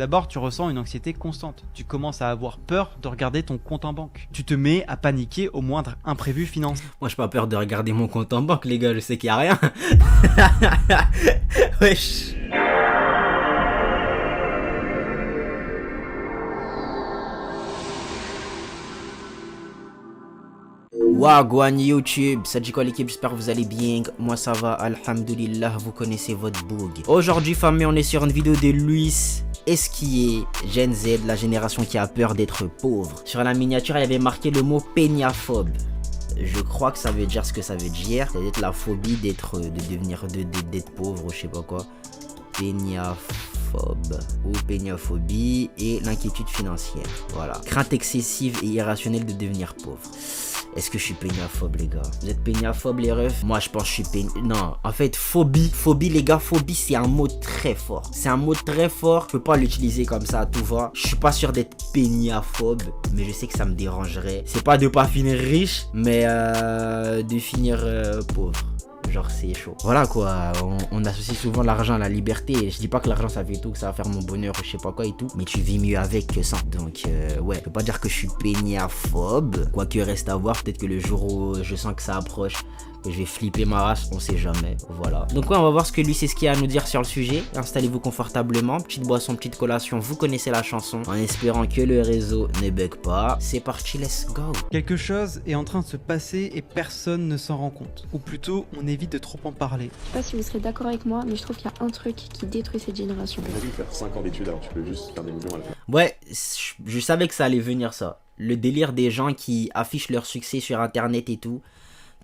D'abord, tu ressens une anxiété constante. Tu commences à avoir peur de regarder ton compte en banque. Tu te mets à paniquer au moindre imprévu financier. Moi, j'ai pas peur de regarder mon compte en banque, les gars, je sais qu'il y a rien. Wesh. Wagwan YouTube, ça dit quoi l'équipe, j'espère que vous allez bien, moi ça va, alhamdoulilah, vous connaissez votre boug. Aujourd'hui famille, on est sur une vidéo de Luis Esquier, Gen Z, la génération qui a peur d'être pauvre. Sur la miniature, il y avait marqué le mot péniaphobe. Je crois que ça veut dire ce que ça veut dire, c'est-à-dire la phobie d'être, d'être pauvre ou je sais pas quoi. Péniaphobe ou péniaphobie et l'inquiétude financière, voilà. Crainte excessive et irrationnelle de devenir pauvre. Est-ce que je suis péniaphobe les gars? Vous êtes péniaphobe les refs? Moi je pense que je suis Non, en fait phobie les gars, phobie c'est un mot très fort. C'est un mot très fort, je peux pas l'utiliser comme ça à tout va. Je suis pas sûr d'être péniaphobe, mais je sais que ça me dérangerait. C'est pas de pas finir riche, mais de finir pauvre. Genre c'est chaud. Voilà quoi, on associe souvent l'argent à la liberté. Je dis pas que l'argent ça fait tout, que ça va faire mon bonheur ou je sais pas quoi et tout. Mais tu vis mieux avec que sans. Donc ouais, je peux pas dire que je suis péniaphobe. Quoique reste à voir, peut-être que le jour où je sens que ça approche, que je vais flipper ma race, on sait jamais. Voilà. Donc ouais, on va voir ce que lui c'est ce qu'il a à nous dire sur le sujet. Installez-vous confortablement, petite boisson, petite collation, vous connaissez la chanson. En espérant que le réseau ne bug pas. C'est parti, let's go. Quelque chose est en train de se passer et personne ne s'en rend compte. Ou plutôt, on évite de trop en parler. Je sais pas si vous serez d'accord avec moi, mais je trouve qu'il y a un truc qui détruit cette génération. On a dû faire 5 ans d'études alors tu peux juste faire des millions à la fin. Ouais, je savais que ça allait venir ça. Le délire des gens qui affichent leur succès sur internet et tout,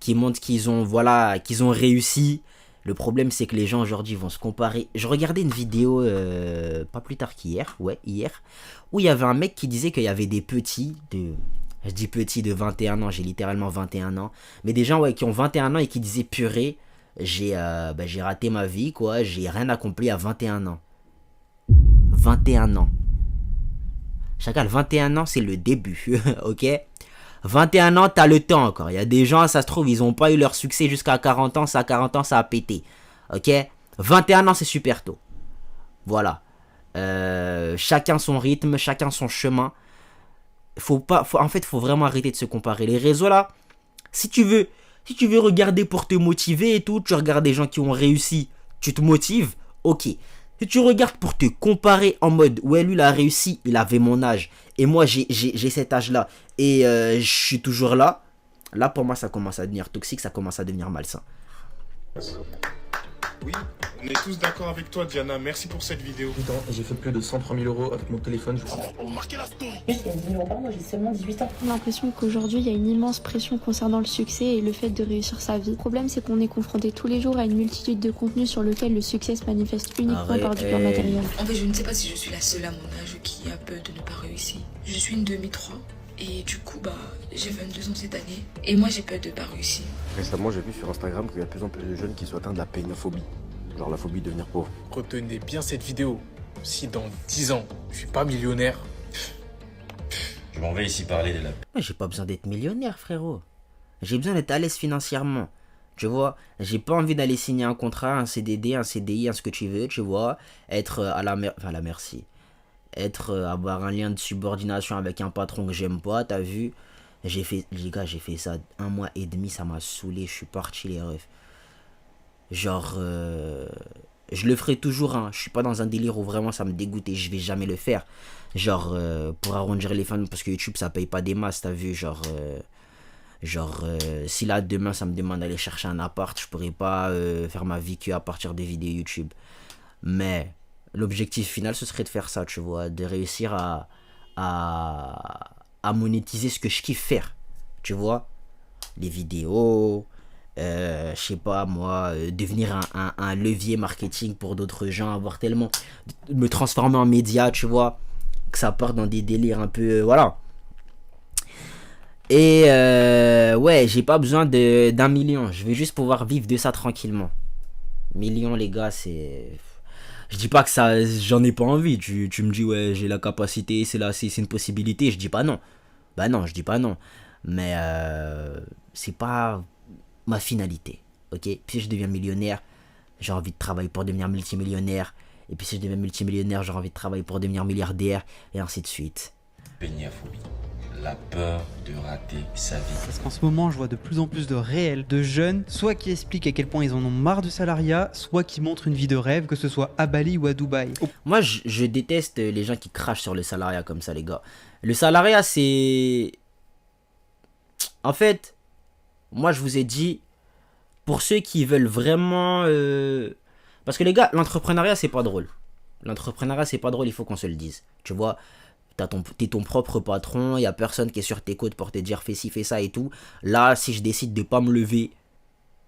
qui montrent qu'ils ont, voilà, qu'ils ont réussi. Le problème c'est que les gens aujourd'hui vont se comparer. Je regardais une vidéo pas plus tard qu'hier, ouais, hier, où il y avait un mec qui disait qu'il y avait des petits de... Je dis petits de 21 ans, j'ai littéralement 21 ans. Mais des gens ouais, qui ont 21 ans et qui disaient purée, j'ai raté ma vie, quoi, j'ai rien accompli à 21 ans. 21 ans. Chacal, 21 ans, c'est le début, ok? 21 ans, t'as le temps encore. Il y a des gens, ça se trouve, ils n'ont pas eu leur succès jusqu'à 40 ans. Ça, à 40 ans, ça a pété. Ok? 21 ans, c'est super tôt. Voilà. Chacun son rythme, chacun son chemin. En fait, faut vraiment arrêter de se comparer. Les réseaux, là, si tu veux regarder pour te motiver et tout, tu regardes des gens qui ont réussi, tu te motives, ok. Si tu regardes pour te comparer en mode, ouais, lui, il a réussi, il avait mon âge, et moi, j'ai cet âge-là, et je suis toujours là, là, pour moi, ça commence à devenir toxique, ça commence à devenir malsain. Oui, on est tous d'accord avec toi, Diana. Merci pour cette vidéo. Putain, j'ai fait plus de 103 000 € avec mon téléphone. Il y a 10 000 € par mois, j'ai seulement 18 ans. J'ai l'impression qu'aujourd'hui, il y a une immense pression concernant le succès et le fait de réussir sa vie. Le problème, c'est qu'on est confronté tous les jours à une multitude de contenus sur lesquels le succès se manifeste uniquement par du plan matériel. En fait, je ne sais pas si je suis la seule à mon âge qui a peur de ne pas réussir. Je suis une 2003 et du coup, j'ai 22 ans cette année et moi, j'ai peur de ne pas réussir. Récemment, j'ai vu sur Instagram qu'il y a de plus en plus de jeunes qui sont atteints de la pénophobie. Genre la phobie de devenir pauvre. Retenez bien cette vidéo. Si dans 10 ans, je suis pas millionnaire, je m'en vais ici parler de la... J'ai pas besoin d'être millionnaire, frérot. J'ai besoin d'être à l'aise financièrement. Tu vois, j'ai pas envie d'aller signer un contrat, un CDD, un CDI, un ce que tu veux, tu vois. Être à la merci. Avoir un lien de subordination avec un patron que j'aime pas, t'as vu. Les gars, j'ai fait ça 1 mois et demi, ça m'a saoulé, je suis parti les refs. Genre, je le ferai toujours, hein. Je suis pas dans un délire où vraiment ça me dégoûte et je vais jamais le faire. Genre, pour arrondir les fans, parce que YouTube ça paye pas des masses, t'as vu. Si là demain ça me demande d'aller chercher un appart, je pourrais pas faire ma vie que à partir des vidéos YouTube. Mais l'objectif final ce serait de faire ça, tu vois, de réussir à monétiser ce que je kiffe faire, tu vois, les vidéos. Je sais pas moi, devenir un levier marketing pour d'autres gens, avoir tellement, me transformer en média, tu vois, que ça part dans des délires un peu, voilà. Et ouais, j'ai pas besoin d'1 million, je vais juste pouvoir vivre de ça tranquillement. Million les gars, c'est... Je dis pas que ça, j'en ai pas envie, tu me dis ouais j'ai la capacité, c'est une possibilité, je dis pas non. Bah non, je dis pas non. Mais c'est pas ma finalité, ok? Puis si je deviens millionnaire, j'ai envie de travailler pour devenir multimillionnaire Et puis si je deviens multimillionnaire, j'aurai envie de travailler pour devenir milliardaire, et ainsi de suite. Péniaphobie. La peur de rater sa vie. Parce qu'en ce moment, je vois de plus en plus de réels, de jeunes, soit qui expliquent à quel point ils en ont marre du salariat, soit qui montrent une vie de rêve, que ce soit à Bali ou à Dubaï. Moi, je déteste les gens qui crachent sur le salariat comme ça, les gars. Le salariat, c'est... En fait, moi, je vous ai dit, pour ceux qui veulent vraiment... Parce que les gars, l'entrepreneuriat, c'est pas drôle. L'entrepreneuriat, c'est pas drôle, il faut qu'on se le dise. Tu vois, t'es ton propre patron, il n'y a personne qui est sur tes côtes pour te dire fais ci, fais ça et tout. Là, si je décide de pas me lever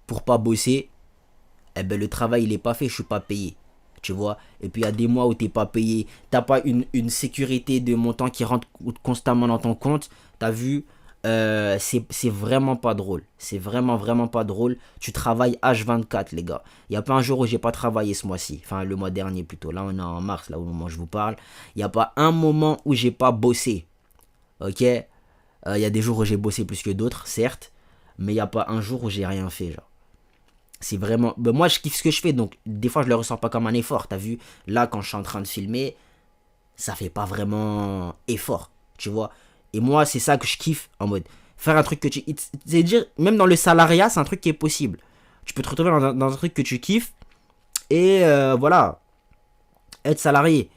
pour pas bosser, eh ben le travail il est pas fait, je suis pas payé. Tu vois, et puis il y a des mois où t'es pas payé, t'as pas une sécurité de montant qui rentre constamment dans ton compte, t'as vu, c'est vraiment pas drôle. C'est vraiment pas drôle. Tu travailles H24 les gars. Il n'y a pas un jour où j'ai pas travaillé ce mois-ci. Enfin le mois dernier plutôt. Là on est en mars, là au moment où je vous parle. Il n'y a pas un moment où j'ai pas bossé. Ok. Il y a des jours où j'ai bossé plus que d'autres, certes. Mais il n'y a pas un jour où j'ai rien fait genre. C'est vraiment... Ben, moi je kiffe ce que je fais. Donc des fois je le ressens pas comme un effort. T'as vu. Là quand je suis en train de filmer, ça fait pas vraiment effort. Tu vois. Et moi, c'est ça que je kiffe, en mode, faire un truc que tu... C'est-à-dire, même dans le salariat, c'est un truc qui est possible. Tu peux te retrouver dans un truc que tu kiffes, et voilà, être salarié.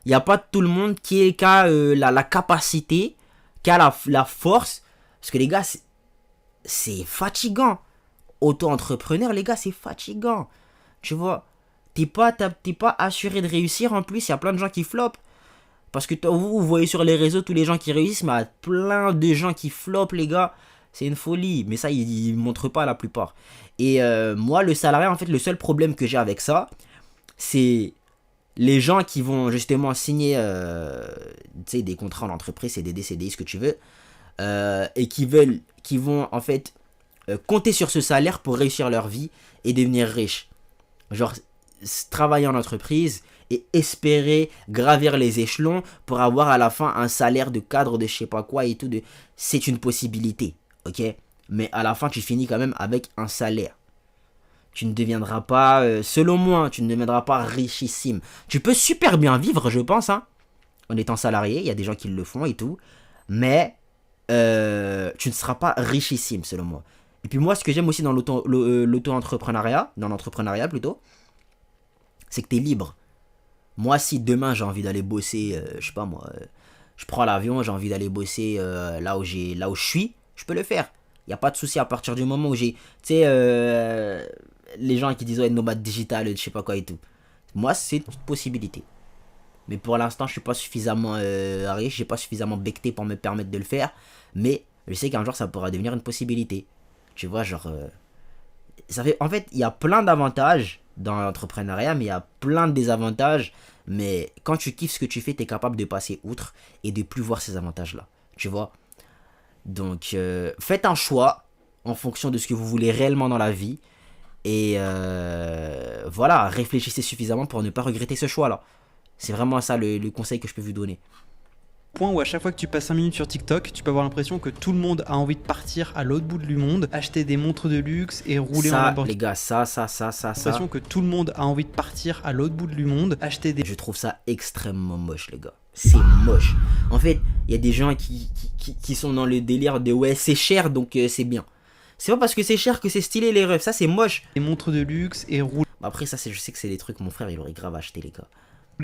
Il n'y a pas tout le monde qui a la capacité, qui a la force, parce que les gars, c'est fatigant. Auto-entrepreneur, les gars, c'est fatigant. Tu vois, t'es pas assuré de réussir, en plus, il y a plein de gens qui flopent. Parce que vous voyez sur les réseaux tous les gens qui réussissent, mais il y a plein de gens qui flopent, les gars. C'est une folie. Mais ça, ils ne montrent pas la plupart. Et moi, le salariat, en fait, le seul problème que j'ai avec ça, c'est les gens qui vont justement signer des contrats en entreprise, CDD, CDI, ce que tu veux, et qui vont en fait compter sur ce salaire pour réussir leur vie et devenir riches. Genre, travailler en entreprise et espérer gravir les échelons pour avoir à la fin un salaire de cadre de je sais pas quoi et tout. C'est une possibilité, ok? Mais à la fin, tu finis quand même avec un salaire. Tu ne deviendras pas, selon moi, tu ne deviendras pas richissime. Tu peux super bien vivre, je pense, hein, en étant salarié. Il y a des gens qui le font et tout. Mais tu ne seras pas richissime, selon moi. Et puis moi, ce que j'aime aussi dans l'auto-entrepreneuriat, dans l'entrepreneuriat plutôt, c'est que tu es libre. Moi, si demain j'ai envie d'aller bosser, je sais pas moi, je prends l'avion, j'ai envie d'aller bosser là où je suis, je peux le faire. Il n'y a pas de souci à partir du moment où j'ai, tu sais, les gens qui disent ouais, nomade digital, je sais pas quoi et tout. Moi, c'est une possibilité. Mais pour l'instant, je suis pas suffisamment riche, j'ai pas suffisamment becté pour me permettre de le faire. Mais je sais qu'un jour, ça pourra devenir une possibilité. Tu vois, genre, ça fait, en fait, il y a plein d'avantages dans l'entrepreneuriat, mais il y a plein de désavantages. Mais quand tu kiffes ce que tu fais, tu es capable de passer outre et de plus voir ces avantages-là. Tu vois? Donc, faites un choix en fonction de ce que vous voulez réellement dans la vie. Et voilà, réfléchissez suffisamment pour ne pas regretter ce choix-là. C'est vraiment ça le conseil que je peux vous donner. Point où à chaque fois que tu passes 5 minutes sur TikTok, tu peux avoir l'impression que tout le monde a envie de partir à l'autre bout du monde, acheter des montres de luxe et rouler en Lamborghini. Les gars, ça. L'impression que tout le monde a envie de partir à l'autre bout du monde, acheter des... Je trouve ça extrêmement moche, les gars. C'est moche. En fait, il y a des gens qui sont dans le délire de ouais, c'est cher donc c'est bien. C'est pas parce que c'est cher que c'est stylé les rêves, ça c'est moche. Des montres de luxe et rouler. Après ça, je sais que c'est des trucs, mon frère il aurait grave acheté, les gars.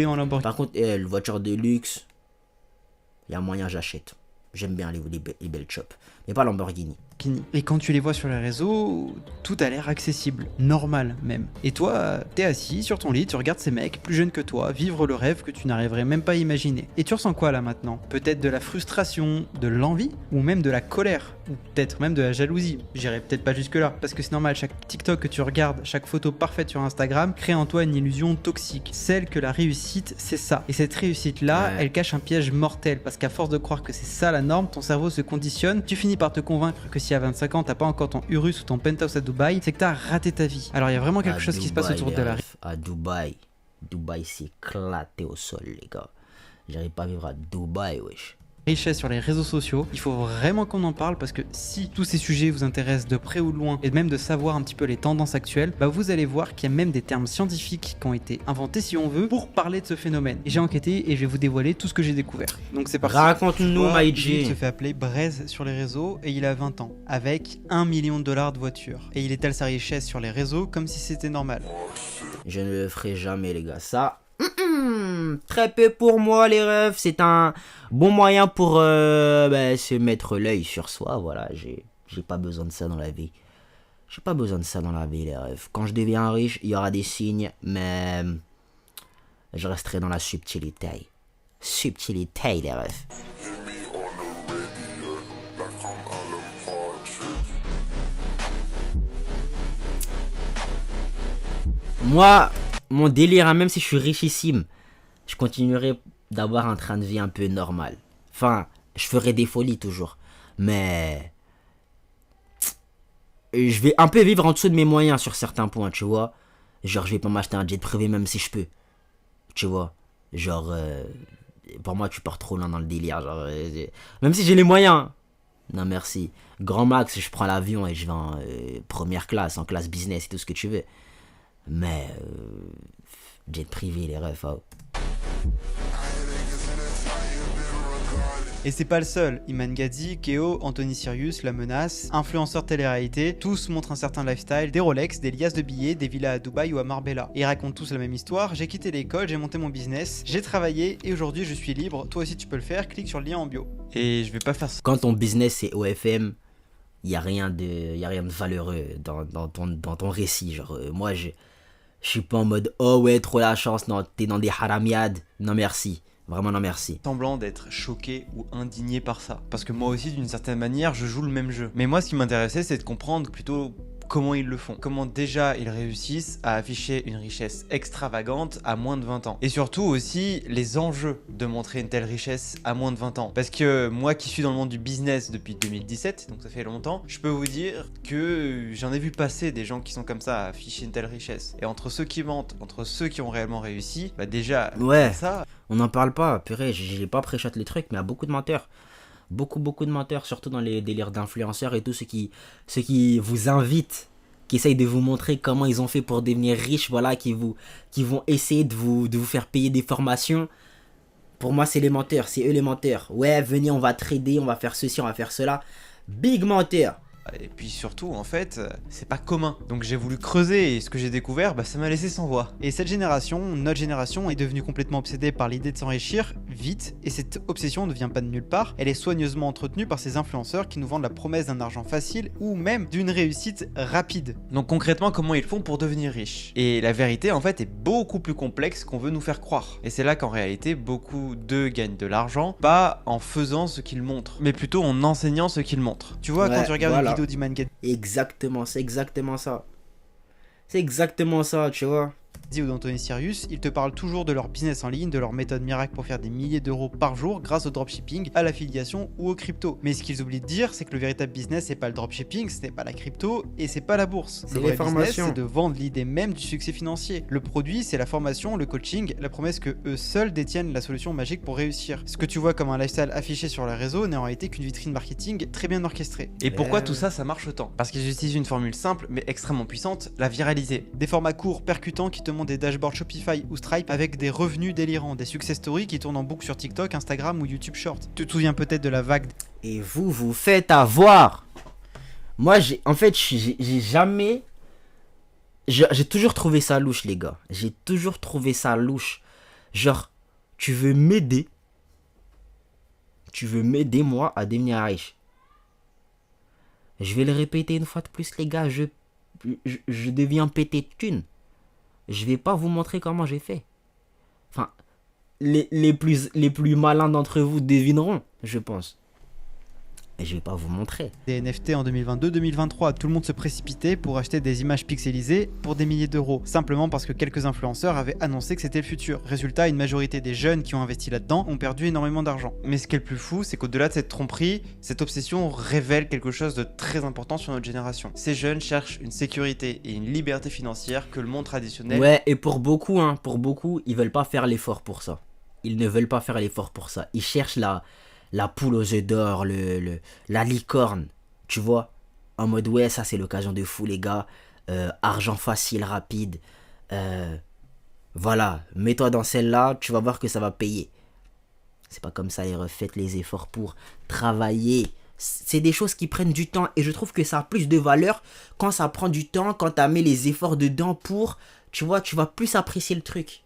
En Lamborghini. Par contre, la voiture de luxe, il y a moyen, j'achète. J'aime bien les belles chops. Mais pas Lamborghini. Et quand tu les vois sur les réseaux, tout a l'air accessible, normal même. Et toi, t'es assis sur ton lit, tu regardes ces mecs plus jeunes que toi vivre le rêve que tu n'arriverais même pas à imaginer. Et tu ressens quoi là maintenant? Peut-être de la frustration, de l'envie, ou même de la colère, ou peut-être même de la jalousie. J'irai peut-être pas jusque là, parce que c'est normal, chaque TikTok que tu regardes, chaque photo parfaite sur Instagram, crée en toi une illusion toxique. Celle que la réussite, c'est ça. Et cette réussite-là, elle cache un piège mortel, parce qu'à force de croire que c'est ça la norme, ton cerveau se conditionne, tu finis par te convaincre que si à 25 ans t'as pas encore ton Urus ou ton penthouse à Dubaï, c'est que t'as raté ta vie. Alors il y a vraiment quelque chose qui se passe autour de la vie. À Dubaï c'est éclaté au sol, les gars. J'arrive pas à vivre à Dubaï, wesh. richesse sur les réseaux sociaux. Il faut vraiment qu'on en parle parce que si tous ces sujets vous intéressent de près ou de loin et même de savoir un petit peu les tendances actuelles, bah vous allez voir qu'il y a même des termes scientifiques qui ont été inventés si on veut pour parler de ce phénomène. Et j'ai enquêté et je vais vous dévoiler tout ce que j'ai découvert. Donc c'est parti. Raconte-nous, Maïdji. Il se fait appeler Braise sur les réseaux et il a 20 ans avec 1 million de dollars de voiture. Et il étale sa richesse sur les réseaux comme si c'était normal. Je ne le ferai jamais, les gars. Ça, très peu pour moi, les refs. C'est un bon moyen pour se mettre l'œil sur soi. Voilà, j'ai pas besoin de ça dans la vie. J'ai pas besoin de ça dans la vie, les refs. Quand je deviens riche, il y aura des signes, mais je resterai dans la subtilité. Subtilité, les refs. Moi, mon délire, hein, même si je suis richissime, je continuerai d'avoir un train de vie un peu normal. Enfin, je ferai des folies toujours. Mais je vais un peu vivre en dessous de mes moyens sur certains points, tu vois. Genre, je vais pas m'acheter un jet privé même si je peux. Tu vois. Genre, pour moi, tu pars trop loin dans le délire. Genre, même si j'ai les moyens. Non, merci. Grand max, je prends l'avion et je vais en première classe, en classe business et tout ce que tu veux. Mais jet privé, les refs. Oh. Et c'est pas le seul, Iman Gadzhi, Keo, Anthony Sirius, La Menace, influenceurs télé-réalité, tous montrent un certain lifestyle, des Rolex, des liasses de billets, des villas à Dubaï ou à Marbella. Et ils racontent tous la même histoire, j'ai quitté l'école, j'ai monté mon business, j'ai travaillé et aujourd'hui je suis libre, toi aussi tu peux le faire, clique sur le lien en bio. Et je vais pas faire ça. Quand ton business c'est OFM, il y a rien de valeureux dans ton récit. Genre, moi je suis pas en mode oh ouais trop la chance, non t'es dans des haramiades, non merci, vraiment non merci. Semblant d'être choqué ou indigné par ça, parce que moi aussi d'une certaine manière je joue le même jeu, mais moi ce qui m'intéressait c'est de comprendre plutôt comment ils le font, comment déjà ils réussissent à afficher une richesse extravagante à moins de 20 ans, et surtout aussi les enjeux de montrer une telle richesse à moins de 20 ans, parce que moi qui suis dans le monde du business depuis 2017, donc ça fait longtemps, je peux vous dire que j'en ai vu passer des gens qui sont comme ça à afficher une telle richesse, et entre ceux qui mentent, entre ceux qui ont réellement réussi, bah déjà, ouais, ça... On n'en parle pas, purée, j'ai pas pré-shot les trucs, mais il y a beaucoup de menteurs. Beaucoup de menteurs, surtout dans les délires d'influenceurs et tout, ceux qui vous invitent, qui essayent de vous montrer comment ils ont fait pour devenir riches, voilà, qui vont essayer de vous faire payer des formations. Pour moi, c'est les menteurs, c'est eux les menteurs. Ouais, venez, on va trader, on va faire ceci, on va faire cela. Big menteur. Et puis surtout, en fait, c'est pas commun. Donc j'ai voulu creuser et ce que j'ai découvert, bah ça m'a laissé sans voix. Et cette génération, notre génération, est devenue complètement obsédée par l'idée de s'enrichir vite. Et cette obsession ne vient pas de nulle part. Elle est soigneusement entretenue par ces influenceurs qui nous vendent la promesse d'un argent facile ou même d'une réussite rapide. Donc concrètement, comment ils font pour devenir riches? Et la vérité, en fait, est beaucoup plus complexe qu'on veut nous faire croire. Et c'est là qu'en réalité, beaucoup d'eux gagnent de l'argent, pas en faisant ce qu'ils montrent, mais plutôt en enseignant ce qu'ils montrent. Tu vois, Ouais, quand tu regardes voilà. une vidéo d'Iman Gadzhi Exactement, c'est exactement ça. C'est exactement ça, tu vois. ou d'Anthony Sirius, ils te parlent toujours de leur business en ligne, de leur méthode miracle pour faire des milliers d'euros par jour grâce au dropshipping, à l'affiliation ou aux crypto. Mais ce qu'ils oublient de dire, c'est que le véritable business, c'est pas le dropshipping, ce n'est pas la crypto et c'est pas la bourse. C'est Le les vrai business, formations. c'est de vendre l'idée même du succès financier. Le produit, c'est la formation, le coaching, la promesse que eux seuls détiennent la solution magique pour réussir. Ce que tu vois comme un lifestyle affiché sur les réseaux n'est en réalité qu'une vitrine marketing très bien orchestrée. Et pourquoi tout ça, ça marche autant? Parce qu'ils utilisent une formule simple mais extrêmement puissante, la viralité. Des formats courts, percutants qui te montrent des dashboards Shopify ou Stripe avec des revenus délirants, des success stories qui tournent en boucle sur TikTok, Instagram ou YouTube Short. Tu te souviens peut-être de la vague. Et vous vous faites avoir. Moi, j'ai jamais... J'ai toujours trouvé ça louche, les gars. J'ai toujours trouvé ça louche. Genre, tu veux m'aider. Tu veux m'aider, moi, à devenir riche. Je vais le répéter une fois de plus, les gars. Je deviens pété de thunes. Je vais pas vous montrer comment j'ai fait. Enfin, les plus malins d'entre vous devineront, je pense. Et je vais pas vous montrer. Des NFT en 2022-2023, tout le monde se précipitait pour acheter des images pixelisées pour des milliers d'euros, simplement parce que quelques influenceurs avaient annoncé que c'était le futur. Résultat, une majorité des jeunes qui ont investi là-dedans ont perdu énormément d'argent. Mais ce qui est le plus fou, c'est qu'au-delà de cette tromperie, cette obsession révèle quelque chose de très important sur notre génération. Ces jeunes cherchent une sécurité et une liberté financière que le monde traditionnel... Ouais, et pour beaucoup, ils veulent pas faire l'effort pour ça. Ils ne veulent pas faire l'effort pour ça. Ils cherchent la poule aux œufs d'or, la licorne, tu vois. En mode, ouais, ça c'est l'occasion de fou, les gars. Argent facile, rapide. Voilà, mets-toi dans celle-là, tu vas voir que ça va payer. C'est pas comme ça, les refs, faites les efforts pour travailler. C'est des choses qui prennent du temps et je trouve que ça a plus de valeur quand ça prend du temps, quand tu mis les efforts dedans pour, tu vois, tu vas plus apprécier le truc.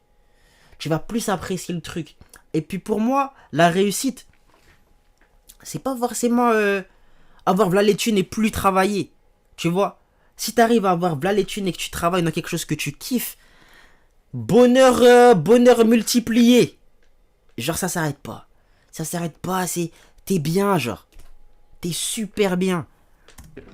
Tu vas plus apprécier le truc. Et puis pour moi, la réussite, c'est pas forcément avoir v'là les thunes et plus travailler. Tu vois, si tu arrives à avoir v'là les thunes et que tu travailles dans quelque chose que tu kiffes, bonheur multiplié. Genre ça s'arrête pas. Ça s'arrête pas, t'es bien genre. T'es super bien.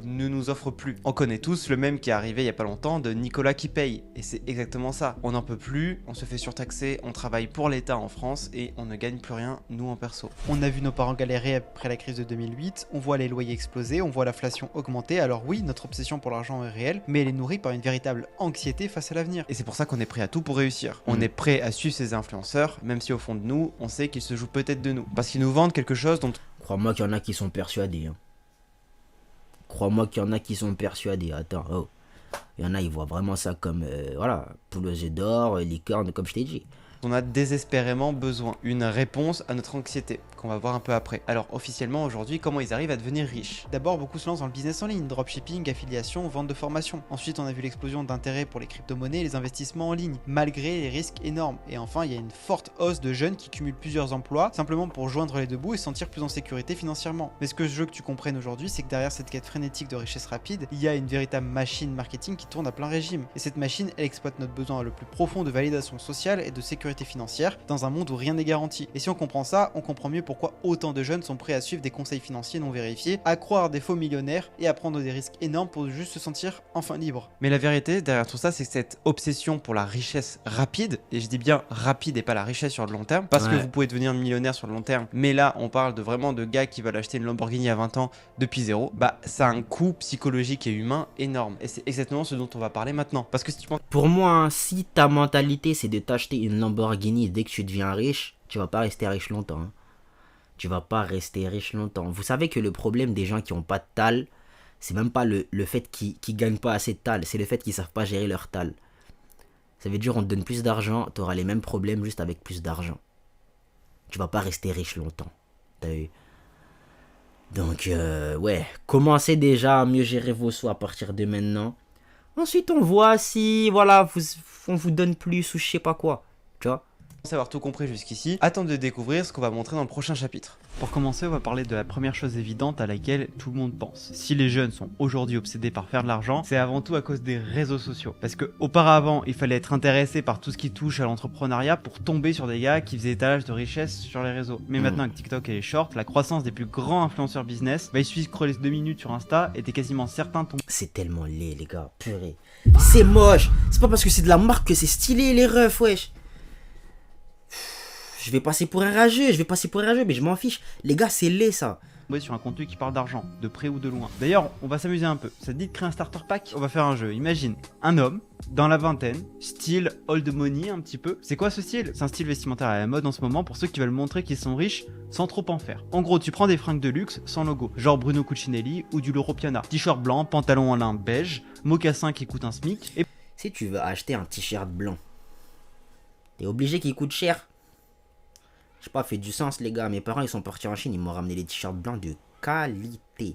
Ne nous offre plus. On connaît tous le même qui est arrivé il y a pas longtemps de Nicolas qui paye. Et c'est exactement ça. On n'en peut plus, on se fait surtaxer, on travaille pour l'État en France et on ne gagne plus rien, nous en perso. On a vu nos parents galérer après la crise de 2008, on voit les loyers exploser, on voit l'inflation augmenter, alors oui, notre obsession pour l'argent est réelle, mais elle est nourrie par une véritable anxiété face à l'avenir. Et c'est pour ça qu'on est prêt à tout pour réussir. On est prêt à suivre ces influenceurs, même si au fond de nous, on sait qu'ils se jouent peut-être de nous. Parce qu'ils nous vendent quelque chose dont... Crois-moi qu'il y en a qui sont persuadés. Hein. Crois-moi qu'il y en a qui sont persuadés. Attends, oh. Il y en a, ils voient vraiment ça comme, voilà, poule aux œufs d'or, licorne, comme je t'ai dit. On a désespérément besoin. Une réponse à notre anxiété, qu'on va voir un peu après. Alors officiellement aujourd'hui, comment ils arrivent à devenir riches? D'abord, beaucoup se lancent dans le business en ligne, dropshipping, affiliation, vente de formation. Ensuite, on a vu l'explosion d'intérêt pour les crypto-monnaies et les investissements en ligne, malgré les risques énormes. Et enfin, il y a une forte hausse de jeunes qui cumulent plusieurs emplois, simplement pour joindre les deux bouts et se sentir plus en sécurité financièrement. Mais ce que je veux que tu comprennes aujourd'hui, c'est que derrière cette quête frénétique de richesse rapide, il y a une véritable machine marketing qui tourne à plein régime. Et cette machine, elle exploite notre besoin le plus profond de validation sociale et de sécurité financière dans un monde où rien n'est garanti. Et si on comprend ça, on comprend mieux pourquoi autant de jeunes sont prêts à suivre des conseils financiers non vérifiés, à croire des faux millionnaires et à prendre des risques énormes pour juste se sentir enfin libre. Mais la vérité derrière tout ça, c'est que cette obsession pour la richesse rapide, et je dis bien rapide et pas la richesse sur le long terme, parce que vous pouvez devenir millionnaire sur le long terme, mais là on parle de vraiment de gars qui veulent acheter une Lamborghini à 20 ans depuis zéro, bah ça a un coût psychologique et humain énorme. Et c'est exactement ce dont on va parler maintenant. Parce que si tu penses... Pour moi, hein, si ta mentalité c'est de t'acheter une Lamborghini dès que tu deviens riche, tu vas pas rester riche longtemps. Hein. Tu vas pas rester riche longtemps. Vous savez que le problème des gens qui ont pas de tal, c'est même pas le fait qu'ils gagnent pas assez de tal, c'est le fait qu'ils savent pas gérer leur tal. Ça veut dire on te donne plus d'argent, tu auras les mêmes problèmes juste avec plus d'argent. Tu vas pas rester riche longtemps. T'as vu? Donc ouais, commencez déjà à mieux gérer vos sous à partir de maintenant. Ensuite on voit si voilà, on vous donne plus ou je sais pas quoi. Tu vois? Avoir tout compris jusqu'ici, attends de découvrir ce qu'on va montrer dans le prochain chapitre. Pour commencer, on va parler de la première chose évidente à laquelle tout le monde pense. Si les jeunes sont aujourd'hui obsédés par faire de l'argent, c'est avant tout à cause des réseaux sociaux. Parce que auparavant, il fallait être intéressé par tout ce qui touche à l'entrepreneuriat pour tomber sur des gars qui faisaient étalage de richesse sur les réseaux. Mais maintenant avec TikTok et les shorts, la croissance des plus grands influenceurs business, il suffit de scroller 2 minutes sur Insta et t'es quasiment certain de tomber. C'est tellement laid les gars, purée. C'est moche. C'est pas parce que c'est de la marque que c'est stylé les refs, wesh. Je vais passer pour un rageux, mais je m'en fiche. Les gars, c'est laid ça. Sur un contenu qui parle d'argent, de près ou de loin. D'ailleurs, on va s'amuser un peu. Ça te dit de créer un starter pack? On va faire un jeu. Imagine un homme dans la vingtaine, style old money un petit peu. C'est quoi ce style? C'est un style vestimentaire à la mode en ce moment pour ceux qui veulent montrer qu'ils sont riches sans trop en faire. En gros, tu prends des fringues de luxe sans logo, genre Bruno Cucinelli ou du Loro Piana. T-shirt blanc, pantalon en lin beige, mocassin qui coûte un SMIC. Et si tu veux acheter un t-shirt blanc, t'es obligé qu'il coûte cher. Je sais pas, fait du sens les gars. Mes parents ils sont partis en Chine, ils m'ont ramené des t-shirts blancs de qualité.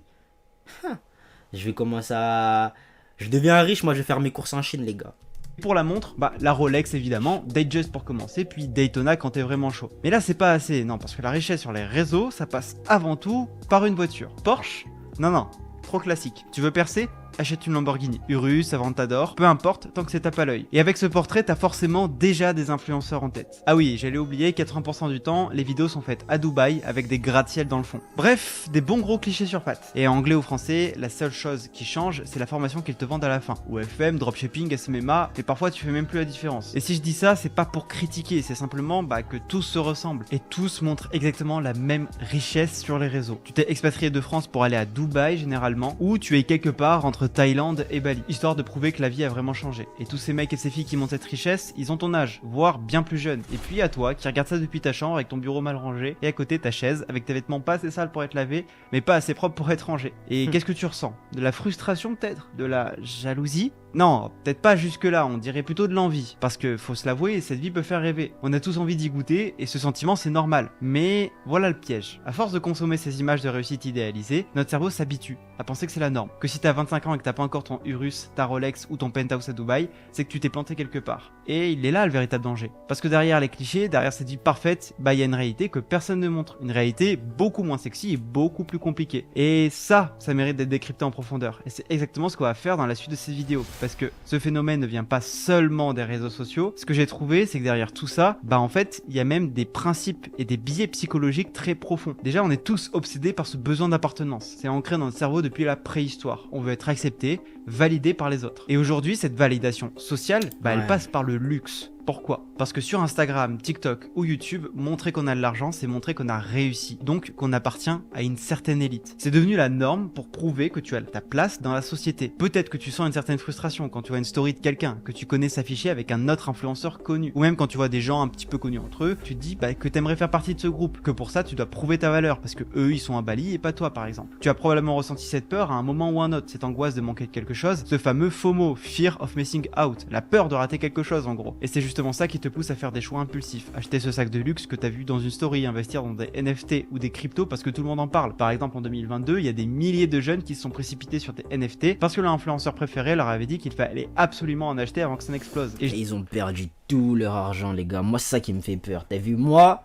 Je vais commencer à... Je deviens riche, moi je vais faire mes courses en Chine les gars. Pour la montre, la Rolex évidemment, Datejust pour commencer, puis Daytona quand t'es vraiment chaud. Mais là c'est pas assez, non, parce que la richesse sur les réseaux, ça passe avant tout par une voiture. Porsche? Non, trop classique. Tu veux percer? Achète une Lamborghini, Urus, Aventador, peu importe, tant que c'est tape à l'œil. Et avec ce portrait, t'as forcément déjà des influenceurs en tête. Ah oui, j'allais oublier, 80% du temps, les vidéos sont faites à Dubaï avec des gratte-ciel dans le fond. Bref, des bons gros clichés sur pattes. Et en anglais ou français, la seule chose qui change, c'est la formation qu'ils te vendent à la fin. Ou FM, dropshipping, SMMA, et parfois tu fais même plus la différence. Et si je dis ça, c'est pas pour critiquer, c'est simplement que tous se ressemblent. Et tous montrent exactement la même richesse sur les réseaux. Tu t'es expatrié de France pour aller à Dubaï généralement, ou tu es quelque part entre Thaïlande et Bali, histoire de prouver que la vie a vraiment changé. Et tous ces mecs et ces filles qui montent cette richesse, ils ont ton âge, voire bien plus jeune. Et puis à toi, qui regarde ça depuis ta chambre avec ton bureau mal rangé, et à côté ta chaise, avec tes vêtements pas assez sales pour être lavés, mais pas assez propres pour être rangés. Et qu'est-ce que tu ressens? De la frustration peut-être? De la jalousie? Non, peut-être pas jusque-là, on dirait plutôt de l'envie. Parce que, faut se l'avouer, cette vie peut faire rêver. On a tous envie d'y goûter, et ce sentiment c'est normal. Mais voilà le piège. À force de consommer ces images de réussite idéalisées, notre cerveau s'habitue à penser que c'est la norme. Que si t'as 25 ans et que t'as pas encore ton Urus, ta Rolex ou ton penthouse à Dubaï, c'est que tu t'es planté quelque part. Et il est là le véritable danger. Parce que derrière les clichés, derrière cette vie parfaite, bah y a une réalité que personne ne montre. Une réalité beaucoup moins sexy et beaucoup plus compliquée. Et ça mérite d'être décrypté en profondeur. Et c'est exactement ce qu'on va faire dans la suite de cette vidéo. Parce que ce phénomène ne vient pas seulement des réseaux sociaux. Ce que j'ai trouvé, c'est que derrière tout ça, bah en fait, il y a même des principes et des biais psychologiques très profonds. Déjà, on est tous obsédés par ce besoin d'appartenance. C'est ancré dans notre cerveau depuis la préhistoire. On veut être accepté, validé par les autres. Et aujourd'hui, cette validation sociale, bah elle passe par le luxe. Pourquoi? Parce que sur Instagram, TikTok ou YouTube, montrer qu'on a de l'argent, c'est montrer qu'on a réussi. Donc qu'on appartient à une certaine élite. C'est devenu la norme pour prouver que tu as ta place dans la société. Peut-être que tu sens une certaine frustration quand tu vois une story de quelqu'un que tu connais s'afficher avec un autre influenceur connu. Ou même quand tu vois des gens un petit peu connus entre eux, tu te dis que t'aimerais faire partie de ce groupe. Que pour ça, tu dois prouver ta valeur parce que eux, ils sont à Bali et pas toi par exemple. Tu as probablement ressenti cette peur à un moment ou un autre, cette angoisse de manquer de quelque chose, ce fameux FOMO, Fear of Missing Out, la peur de rater quelque chose en gros. Et c'est justement ça qui te pousse à faire des choix impulsifs. Acheter ce sac de luxe que t'as vu dans une story, investir dans des NFT ou des cryptos parce que tout le monde en parle. Par exemple, en 2022, il y a des milliers de jeunes qui se sont précipités sur des NFT parce que leur influenceur préféré leur avait dit qu'il fallait absolument en acheter avant que ça n'explose. Et ils ont perdu tout leur argent, les gars. Moi, c'est ça qui me fait peur. T'as vu, moi,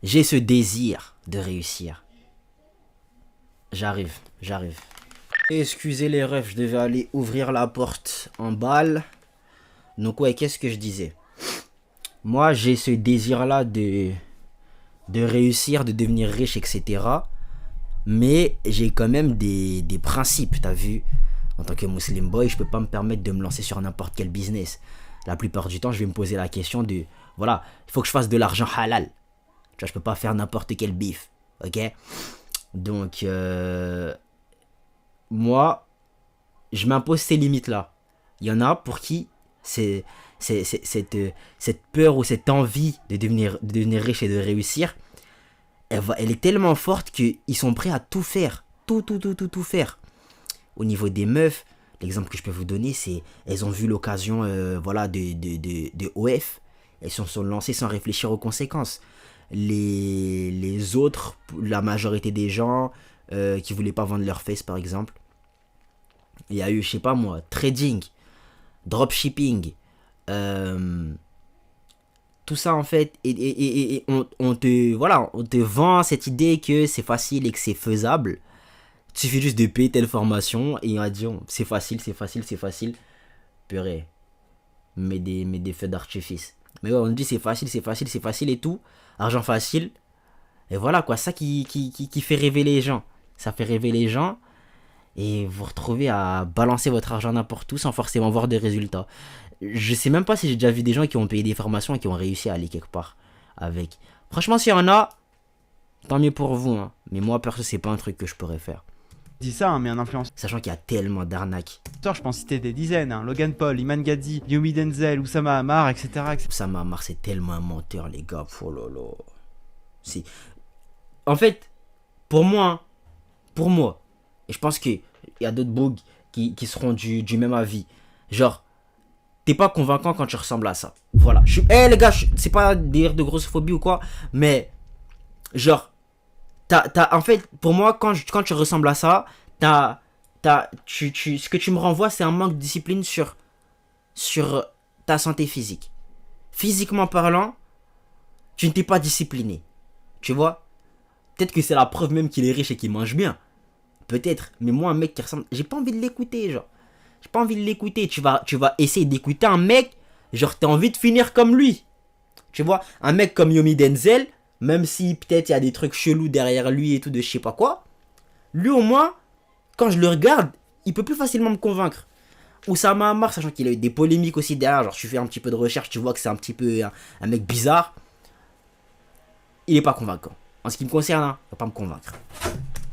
j'ai ce désir de réussir. J'arrive. Excusez les refs, je devais aller ouvrir la porte en balle. Donc ouais, qu'est-ce que je disais? Moi, j'ai ce désir-là de réussir, de devenir riche, etc. Mais j'ai quand même des principes, t'as vu? En tant que Muslim boy, je peux pas me permettre de me lancer sur n'importe quel business. La plupart du temps, je vais me poser la question de... Voilà, il faut que je fasse de l'argent halal. Tu vois, je peux pas faire n'importe quel bif, ok? Donc, moi, je m'impose ces limites-là. Il y en a pour qui... c'est cette peur ou cette envie de devenir riche et de réussir, elle est tellement forte qu'ils sont prêts à tout faire. Tout faire. Au niveau des meufs, l'exemple que je peux vous donner, c'est elles ont vu l'occasion de OF. Elles se sont lancées sans réfléchir aux conséquences. Les autres, la majorité des gens qui voulaient pas vendre leur face par exemple, il y a eu, je sais pas moi, trading, dropshipping, tout ça en fait, et on te vend cette idée que c'est facile et que c'est faisable. Il suffit juste de payer telle formation et on va dire c'est facile. Purée, mais des feux d'artifice. Mais ouais, on dit c'est facile et tout, argent facile. Et voilà quoi, ça qui fait rêver les gens. Ça fait rêver les gens. Et vous retrouvez à balancer votre argent n'importe où sans forcément voir des résultats. Je sais même pas si j'ai déjà vu des gens qui ont payé des formations et qui ont réussi à aller quelque part avec. Franchement, s'il y en a, tant mieux pour vous. Hein. Mais moi, perso, c'est pas un truc que je pourrais faire. Je dis ça, hein, mais un influenceur. Sachant qu'il y a tellement d'arnaques. Je pense citer des dizaines. Hein. Logan Paul, Iman Gadzhi, Yomi Denzel, Oussama Ammar, etc. Oussama Ammar, c'est tellement un menteur, les gars. Oh là là. Si. En fait, pour moi, et je pense qu'il y a d'autres bugs qui seront du même avis. Genre, t'es pas convaincant quand tu ressembles à ça. Voilà. Les gars, c'est pas dire de grossophobie ou quoi, mais genre, en fait, pour moi, quand tu ressembles à ça, ce que tu me renvoies, c'est un manque de discipline sur ta santé physique. Physiquement parlant, tu ne t'es pas discipliné. Tu vois? Peut-être que c'est la preuve même qu'il est riche et qu'il mange bien. Peut-être, mais moi, un mec qui ressemble... J'ai pas envie de l'écouter, genre. J'ai pas envie de l'écouter. Tu vas essayer d'écouter un mec, genre, t'as envie de finir comme lui. Tu vois, un mec comme Yomi Denzel, même si peut-être il y a des trucs chelous derrière lui et tout de je sais pas quoi, lui au moins, quand je le regarde, il peut plus facilement me convaincre. Oussama Ammar, sachant qu'il a eu des polémiques aussi derrière, genre tu fais un petit peu de recherche, tu vois que c'est un petit peu un mec bizarre. Il est pas convaincant. En ce qui me concerne, hein, il va pas me convaincre.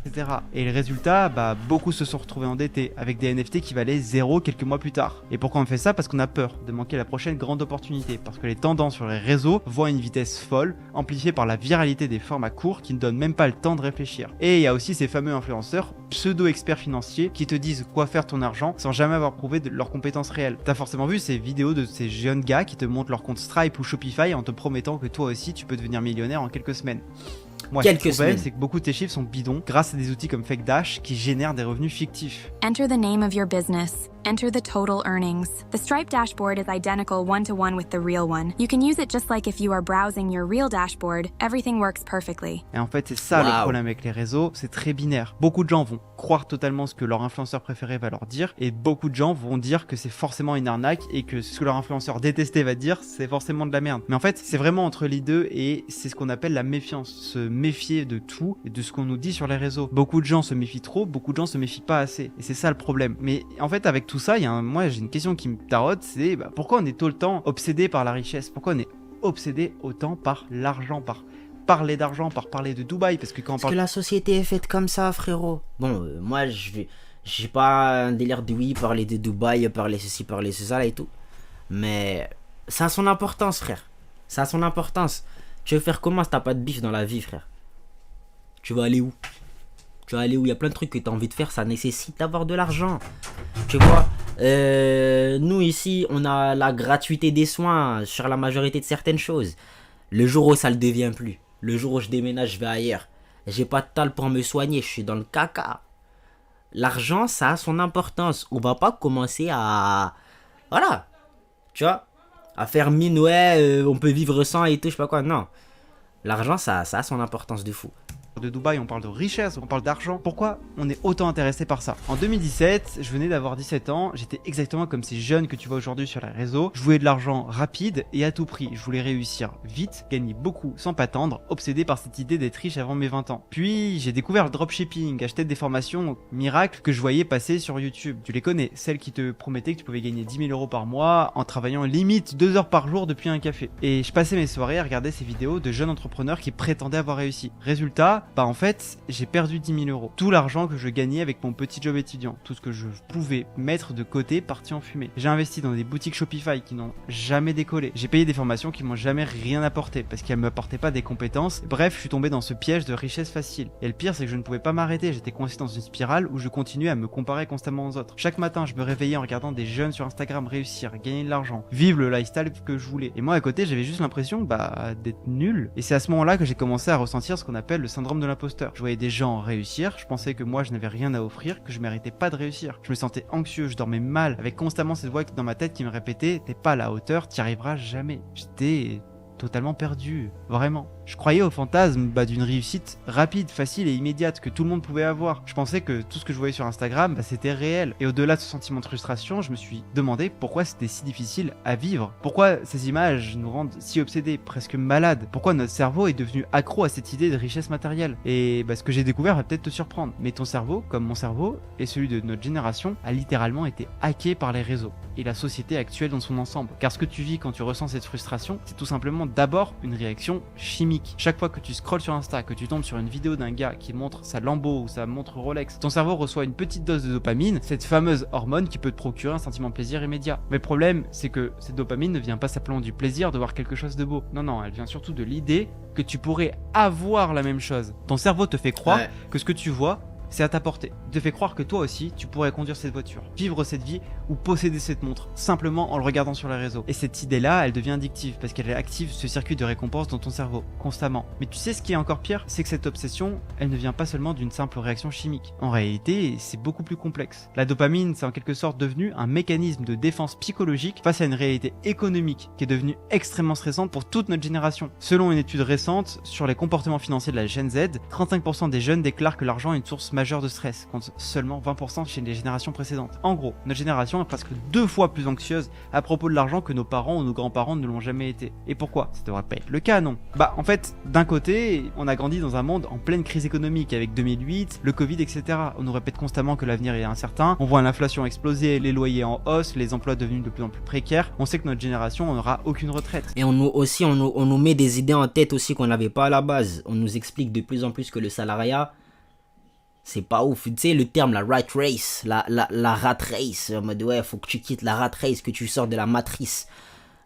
etc. Et le résultat, bah, beaucoup se sont retrouvés endettés, avec des NFT qui valaient 0 quelques mois plus tard. Et pourquoi on fait ça? Parce qu'on a peur de manquer la prochaine grande opportunité, parce que les tendances sur les réseaux vont à une vitesse folle, amplifiée par la viralité des formats courts qui ne donnent même pas le temps de réfléchir. Et il y a aussi ces fameux influenceurs, pseudo-experts financiers, qui te disent quoi faire ton argent sans jamais avoir prouvé de leurs compétences réelles. T'as forcément vu ces vidéos de ces jeunes gars qui te montrent leur compte Stripe ou Shopify en te promettant que toi aussi tu peux devenir millionnaire en quelques semaines. Moi, ce que je trouve, c'est que beaucoup de tes chiffres sont bidons grâce à des outils comme FakeDash qui génèrent des revenus fictifs. Enter the name of your business. Enter the total earnings. The Stripe dashboard is identical one-to-one with the real one. You can use it just like if you are browsing your real dashboard. Everything works perfectly. Et en fait, c'est ça le problème avec les réseaux, c'est très binaire. Beaucoup de gens vont croire totalement ce que leur influenceur préféré va leur dire, et beaucoup de gens vont dire que c'est forcément une arnaque et que ce que leur influenceur détesté va dire, c'est forcément de la merde. Mais en fait, c'est vraiment entre les deux et c'est ce qu'on appelle la méfiance. Se méfier de tout et de ce qu'on nous dit sur les réseaux. Beaucoup de gens se méfient trop, beaucoup de gens se méfient pas assez. Et c'est ça le problème. Mais en fait, avec tout ça, moi j'ai une question qui me tarote, c'est pourquoi on est tout le temps obsédé par la richesse? Pourquoi on est obsédé autant par l'argent, par parler d'argent, par parler de Dubaï? Parce que quand on Parce que la société est faite comme ça, frérot. Bon, moi j'ai pas un délire de parler de Dubaï, parler ceci, parler cela et tout. Mais ça a son importance, frère. Ça a son importance. Tu veux faire comment si t'as pas de bif dans la vie, frère? Tu vas aller où? Tu vas aller où? Il y a plein de trucs que tu as envie de faire, ça nécessite d'avoir de l'argent. Tu vois, nous ici, on a la gratuité des soins sur la majorité de certaines choses. Le jour où ça le devient plus, le jour où je déménage, je vais ailleurs. J'ai pas de tal pour me soigner, je suis dans le caca. L'argent, ça a son importance. On va pas commencer à... Voilà. Tu vois, à faire mine, ouais, on peut vivre sans et tout, je sais pas quoi. Non. L'argent, ça a son importance de fou. De Dubaï, on parle de richesse, on parle d'argent. Pourquoi on est autant intéressé par ça? En 2017, je venais d'avoir 17 ans, j'étais exactement comme ces jeunes que tu vois aujourd'hui sur les réseaux. Je voulais de l'argent rapide et à tout prix. Je voulais réussir vite, gagner beaucoup sans pas attendre, obsédé par cette idée d'être riche avant mes 20 ans. Puis j'ai découvert le dropshipping, acheté des formations miracles que je voyais passer sur YouTube. Tu les connais, celles qui te promettaient que tu pouvais gagner 10 000 euros par mois en travaillant limite 2 heures par jour depuis un café. Et je passais mes soirées à regarder ces vidéos de jeunes entrepreneurs qui prétendaient avoir réussi. Résultat, en fait, j'ai perdu 10 000 euros. Tout l'argent que je gagnais avec mon petit job étudiant, tout ce que je pouvais mettre de côté parti en fumée. J'ai investi dans des boutiques Shopify qui n'ont jamais décollé. J'ai payé des formations qui m'ont jamais rien apporté parce qu'elles me apportaient pas des compétences. Bref, je suis tombé dans ce piège de richesse facile. Et le pire, c'est que je ne pouvais pas m'arrêter. J'étais coincé dans une spirale où je continuais à me comparer constamment aux autres. Chaque matin, je me réveillais en regardant des jeunes sur Instagram réussir, gagner de l'argent, vivre le lifestyle que je voulais. Et moi, à côté, j'avais juste l'impression d'être nul. Et c'est à ce moment-là que j'ai commencé à ressentir ce qu'on appelle le syndrome de l'imposteur. Je voyais des gens réussir, je pensais que moi je n'avais rien à offrir, que je méritais pas de réussir. Je me sentais anxieux, je dormais mal, avec constamment cette voix dans ma tête qui me répétait « T'es pas à la hauteur, t'y arriveras jamais ». J'étais totalement perdu, vraiment. Je croyais au fantasme d'une réussite rapide, facile et immédiate que tout le monde pouvait avoir. Je pensais que tout ce que je voyais sur Instagram, c'était réel. Et au-delà de ce sentiment de frustration, je me suis demandé pourquoi c'était si difficile à vivre. Pourquoi ces images nous rendent si obsédés, presque malades. Pourquoi notre cerveau est devenu accro à cette idée de richesse matérielle. Et ce que j'ai découvert va peut-être te surprendre. Mais ton cerveau, comme mon cerveau, et celui de notre génération, a littéralement été hacké par les réseaux. Et la société actuelle dans son ensemble. Car ce que tu vis quand tu ressens cette frustration, c'est tout simplement d'abord une réaction chimique. Chaque fois que tu scrolles sur Insta, que tu tombes sur une vidéo d'un gars qui montre sa Lambo ou sa montre Rolex, ton cerveau reçoit une petite dose de dopamine, cette fameuse hormone qui peut te procurer un sentiment de plaisir immédiat. Mais le problème, c'est que cette dopamine ne vient pas simplement du plaisir de voir quelque chose de beau. Non, elle vient surtout de l'idée que tu pourrais avoir la même chose. Ton cerveau te fait croire que ce que tu vois, c'est à ta portée. Il te fait croire que toi aussi, tu pourrais conduire cette voiture, vivre cette vie ou posséder cette montre, simplement en le regardant sur les réseaux. Et cette idée-là, elle devient addictive parce qu'elle active ce circuit de récompense dans ton cerveau, constamment. Mais tu sais ce qui est encore pire, c'est que cette obsession, elle ne vient pas seulement d'une simple réaction chimique. En réalité, c'est beaucoup plus complexe. La dopamine, c'est en quelque sorte devenu un mécanisme de défense psychologique face à une réalité économique qui est devenue extrêmement stressante pour toute notre génération. Selon une étude récente sur les comportements financiers de la Gen Z, 35% des jeunes déclarent que l'argent est une source majeure de stress, contre seulement 20% chez les générations précédentes. En gros, notre génération est presque 2 fois plus anxieuse à propos de l'argent que nos parents ou nos grands-parents ne l'ont jamais été. Et pourquoi? Ça devrait pas être le cas, non? En fait, d'un côté, on a grandi dans un monde en pleine crise économique avec 2008, le Covid, etc. On nous répète constamment que l'avenir est incertain, on voit l'inflation exploser, les loyers en hausse, les emplois devenus de plus en plus précaires. On sait que notre génération n'aura aucune retraite. Et on nous met des idées en tête aussi qu'on n'avait pas à la base. On nous explique de plus en plus que le salariat, C'est pas ouf. Tu sais, le terme, la rat race, la rat race, en mode ouais, faut que tu quittes la rat race, que tu sors de la matrice.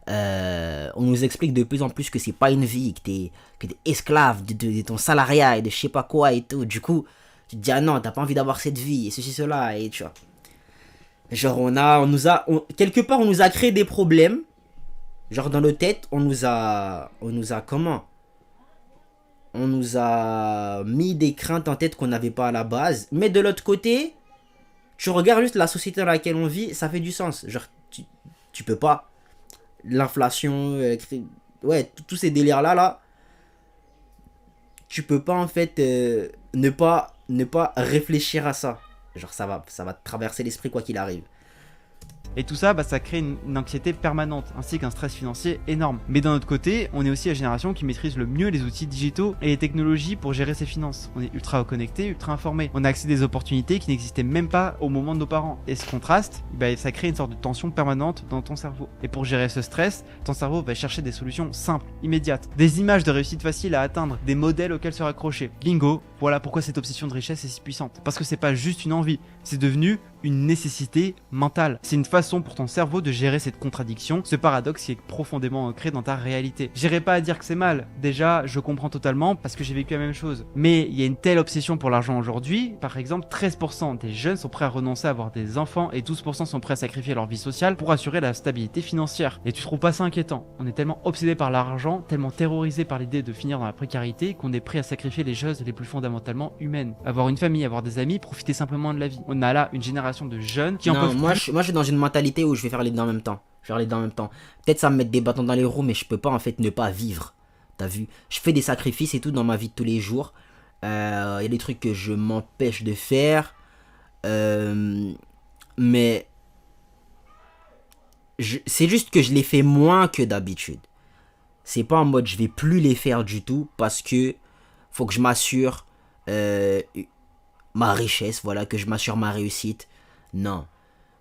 On nous explique de plus en plus que c'est pas une vie, que t'es esclave de ton salariat et de je sais pas quoi et tout. Du coup, tu te dis, ah non, t'as pas envie d'avoir cette vie et ceci, cela, et tu vois. Genre, quelque part, on nous a créé des problèmes. Genre, dans nos têtes, on nous a mis des craintes en tête qu'on n'avait pas à la base. Mais de l'autre côté, tu regardes juste la société dans laquelle on vit, ça fait du sens. Genre, tu peux pas. L'inflation, ouais, tous ces délires-là, là, tu peux pas, en fait, ne pas réfléchir à ça. Genre, ça va te traverser l'esprit quoi qu'il arrive. Et tout ça, ça crée une anxiété permanente, ainsi qu'un stress financier énorme. Mais d'un autre côté, on est aussi la génération qui maîtrise le mieux les outils digitaux et les technologies pour gérer ses finances. On est ultra connecté, ultra informé. On a accès à des opportunités qui n'existaient même pas au moment de nos parents. Et ce contraste, ça crée une sorte de tension permanente dans ton cerveau. Et pour gérer ce stress, ton cerveau va chercher des solutions simples, immédiates. Des images de réussite faciles à atteindre, des modèles auxquels se raccrocher. Bingo, voilà pourquoi cette obsession de richesse est si puissante. Parce que c'est pas juste une envie, c'est devenu une nécessité mentale. C'est une façon pour ton cerveau de gérer cette contradiction, ce paradoxe qui est profondément ancré dans ta réalité. J'irai pas à dire que c'est mal, déjà je comprends totalement parce que j'ai vécu la même chose. Mais il y a une telle obsession pour l'argent aujourd'hui, par exemple 13% des jeunes sont prêts à renoncer à avoir des enfants et 12% sont prêts à sacrifier leur vie sociale pour assurer la stabilité financière. Et tu trouves pas ça inquiétant? On est tellement obsédé par l'argent, tellement terrorisé par l'idée de finir dans la précarité qu'on est prêt à sacrifier les choses les plus fondamentalement humaines. Avoir une famille, avoir des amis, profiter simplement de la vie. On a là une génération de jeunes qui en peuvent moi je suis dans une mentalité où je vais faire les deux en même temps. Peut-être ça me met des bâtons dans les roues, mais je peux pas en fait ne pas vivre. T'as vu? Je fais des sacrifices et tout dans ma vie de tous les jours. Y a des trucs que je m'empêche de faire. Mais c'est juste que je les fais moins que d'habitude. C'est pas en mode je vais plus les faire du tout parce que faut que je m'assure ma richesse, voilà, que je m'assure ma réussite. Non.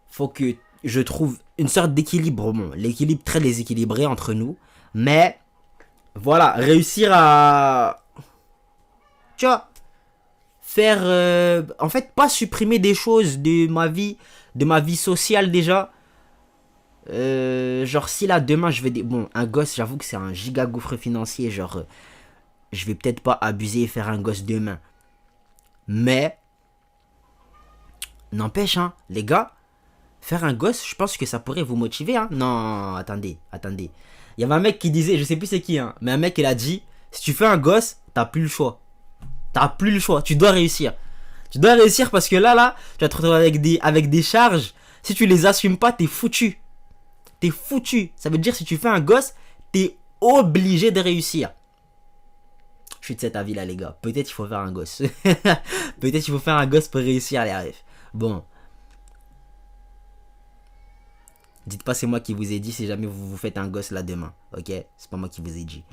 Faut que je trouve une sorte d'équilibre. Bon, l'équilibre très déséquilibré entre nous. Mais, voilà, réussir à... Tu vois, faire... en fait, pas supprimer des choses de ma vie sociale déjà. Genre, si là, demain, je vais... Bon, un gosse, j'avoue que c'est un giga gouffre financier. Genre, je vais peut-être pas abuser et faire un gosse demain. Mais... N'empêche, hein, les gars, faire un gosse, je pense que ça pourrait vous motiver, hein. Non, attendez. Il y avait un mec qui disait, je sais plus c'est qui, hein, mais un mec, il a dit, si tu fais un gosse, t'as plus le choix. Tu dois réussir. Tu dois réussir parce que là, tu vas te retrouver avec des charges. Si tu les assumes pas, t'es foutu. Ça veut dire, si tu fais un gosse, t'es obligé de réussir. Je suis de cet avis-là, les gars. Peut-être il faut faire un gosse. Peut-être il faut faire un gosse pour réussir, les rêves. Bon. Dites pas c'est moi qui vous ai dit si jamais vous faites un gosse là demain. Ok? C'est pas moi qui vous ai dit.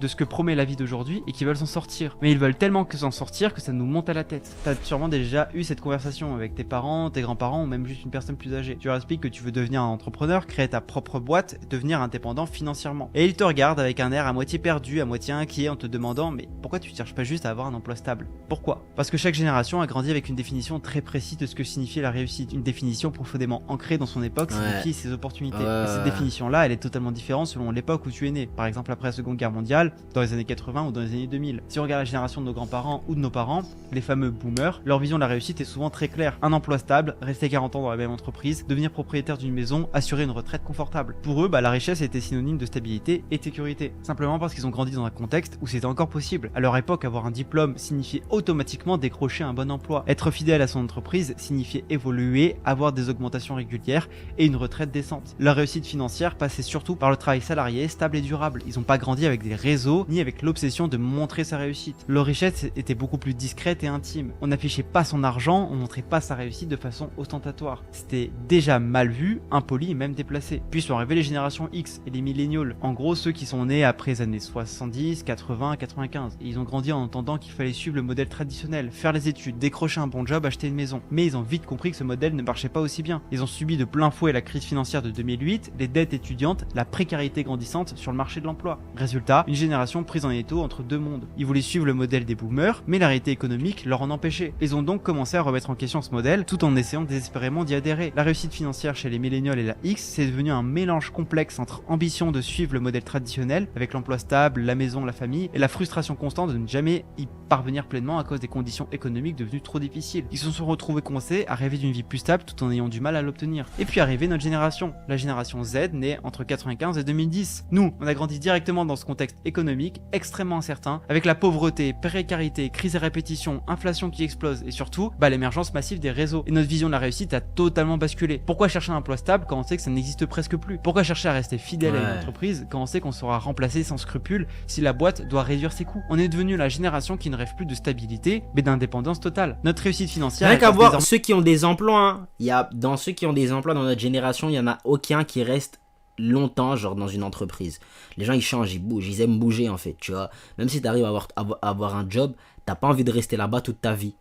De ce que promet la vie d'aujourd'hui et qui veulent s'en sortir. Mais ils veulent tellement que s'en sortir que ça nous monte à la tête. T'as sûrement déjà eu cette conversation avec tes parents, tes grands-parents ou même juste une personne plus âgée. Tu leur expliques que tu veux devenir un entrepreneur, créer ta propre boîte, devenir indépendant financièrement. Et ils te regardent avec un air à moitié perdu, à moitié inquiet en te demandant mais pourquoi tu cherches pas juste à avoir un emploi stable? Pourquoi? Parce que chaque génération a grandi avec une définition très précise de ce que signifiait la réussite. Une définition profondément ancrée dans son époque, signifie ses opportunités. Et cette définition-là, elle est totalement différente selon l'époque où tu es né. Par exemple après la Seconde Guerre mondiale, dans les années 80 ou dans les années 2000. Si on regarde la génération de nos grands-parents ou de nos parents, les fameux boomers, leur vision de la réussite est souvent très claire. Un emploi stable, rester 40 ans dans la même entreprise, devenir propriétaire d'une maison, assurer une retraite confortable. Pour eux, la richesse était synonyme de stabilité et de sécurité. Simplement parce qu'ils ont grandi dans un contexte où c'était encore possible. À leur époque, avoir un diplôme signifiait automatiquement décrocher un bon emploi. Être fidèle à son entreprise signifiait évoluer, avoir des augmentations régulières et une retraite décente. Leur réussite financière passait surtout par le travail salarié, stable et durable. Ils n'ont pas grandi avec des réseaux, ni avec l'obsession de montrer sa réussite. Leur richesse était beaucoup plus discrète et intime. On n'affichait pas son argent, on montrait pas sa réussite de façon ostentatoire. C'était déjà mal vu, impoli et même déplacé. Puis sont arrivées les générations X et les millennials. En gros, ceux qui sont nés après les années 70, 80, 95. Et ils ont grandi en entendant qu'il fallait suivre le modèle traditionnel, faire les études, décrocher un bon job, acheter une maison. Mais ils ont vite compris que ce modèle ne marchait pas aussi bien. Ils ont subi de plein fouet la crise financière de 2008, les dettes étudiantes, la précarité grandissante sur le marché de l'emploi. Résultat, pas une génération prise en étau entre deux mondes. Ils voulaient suivre le modèle des boomers, mais la réalité économique leur en empêchait. Ils ont donc commencé à remettre en question ce modèle, tout en essayant désespérément d'y adhérer. La réussite financière chez les millénials et la X, c'est devenu un mélange complexe entre ambition de suivre le modèle traditionnel, avec l'emploi stable, la maison, la famille, et la frustration constante de ne jamais y parvenir pleinement à cause des conditions économiques devenues trop difficiles. Ils se sont retrouvés coincés à rêver d'une vie plus stable tout en ayant du mal à l'obtenir. Et puis arrivait notre génération, la génération Z, née entre 95 et 2010. Nous, on a grandi directement dans ce contexte économique extrêmement incertain, avec la pauvreté, précarité, crise et répétition, inflation qui explose, et surtout, l'émergence massive des réseaux. Et notre vision de la réussite a totalement basculé. Pourquoi chercher un emploi stable quand on sait que ça n'existe presque plus? Pourquoi chercher à rester fidèle à une entreprise quand on sait qu'on sera remplacé sans scrupule si la boîte doit réduire ses coûts? On est devenu la génération qui ne rêve plus de stabilité, mais d'indépendance totale. Notre réussite financière... Rien qu'à voir ceux qui ont des emplois, hein. Dans ceux qui ont des emplois dans notre génération, il n'y en a aucun qui reste longtemps genre dans une entreprise. Les gens ils changent, ils bougent, ils aiment bouger en fait, tu vois. Même si tu arrives à avoir un job, t'as pas envie de rester là-bas toute ta vie.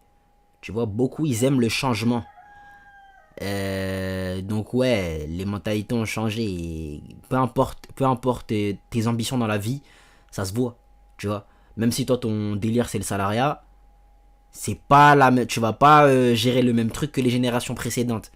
Tu vois, beaucoup ils aiment le changement. Donc ouais, les mentalités ont changé et peu importe tes ambitions dans la vie, ça se voit, tu vois. Même si toi ton délire c'est le salariat, c'est pas tu vas pas gérer le même truc que les générations précédentes.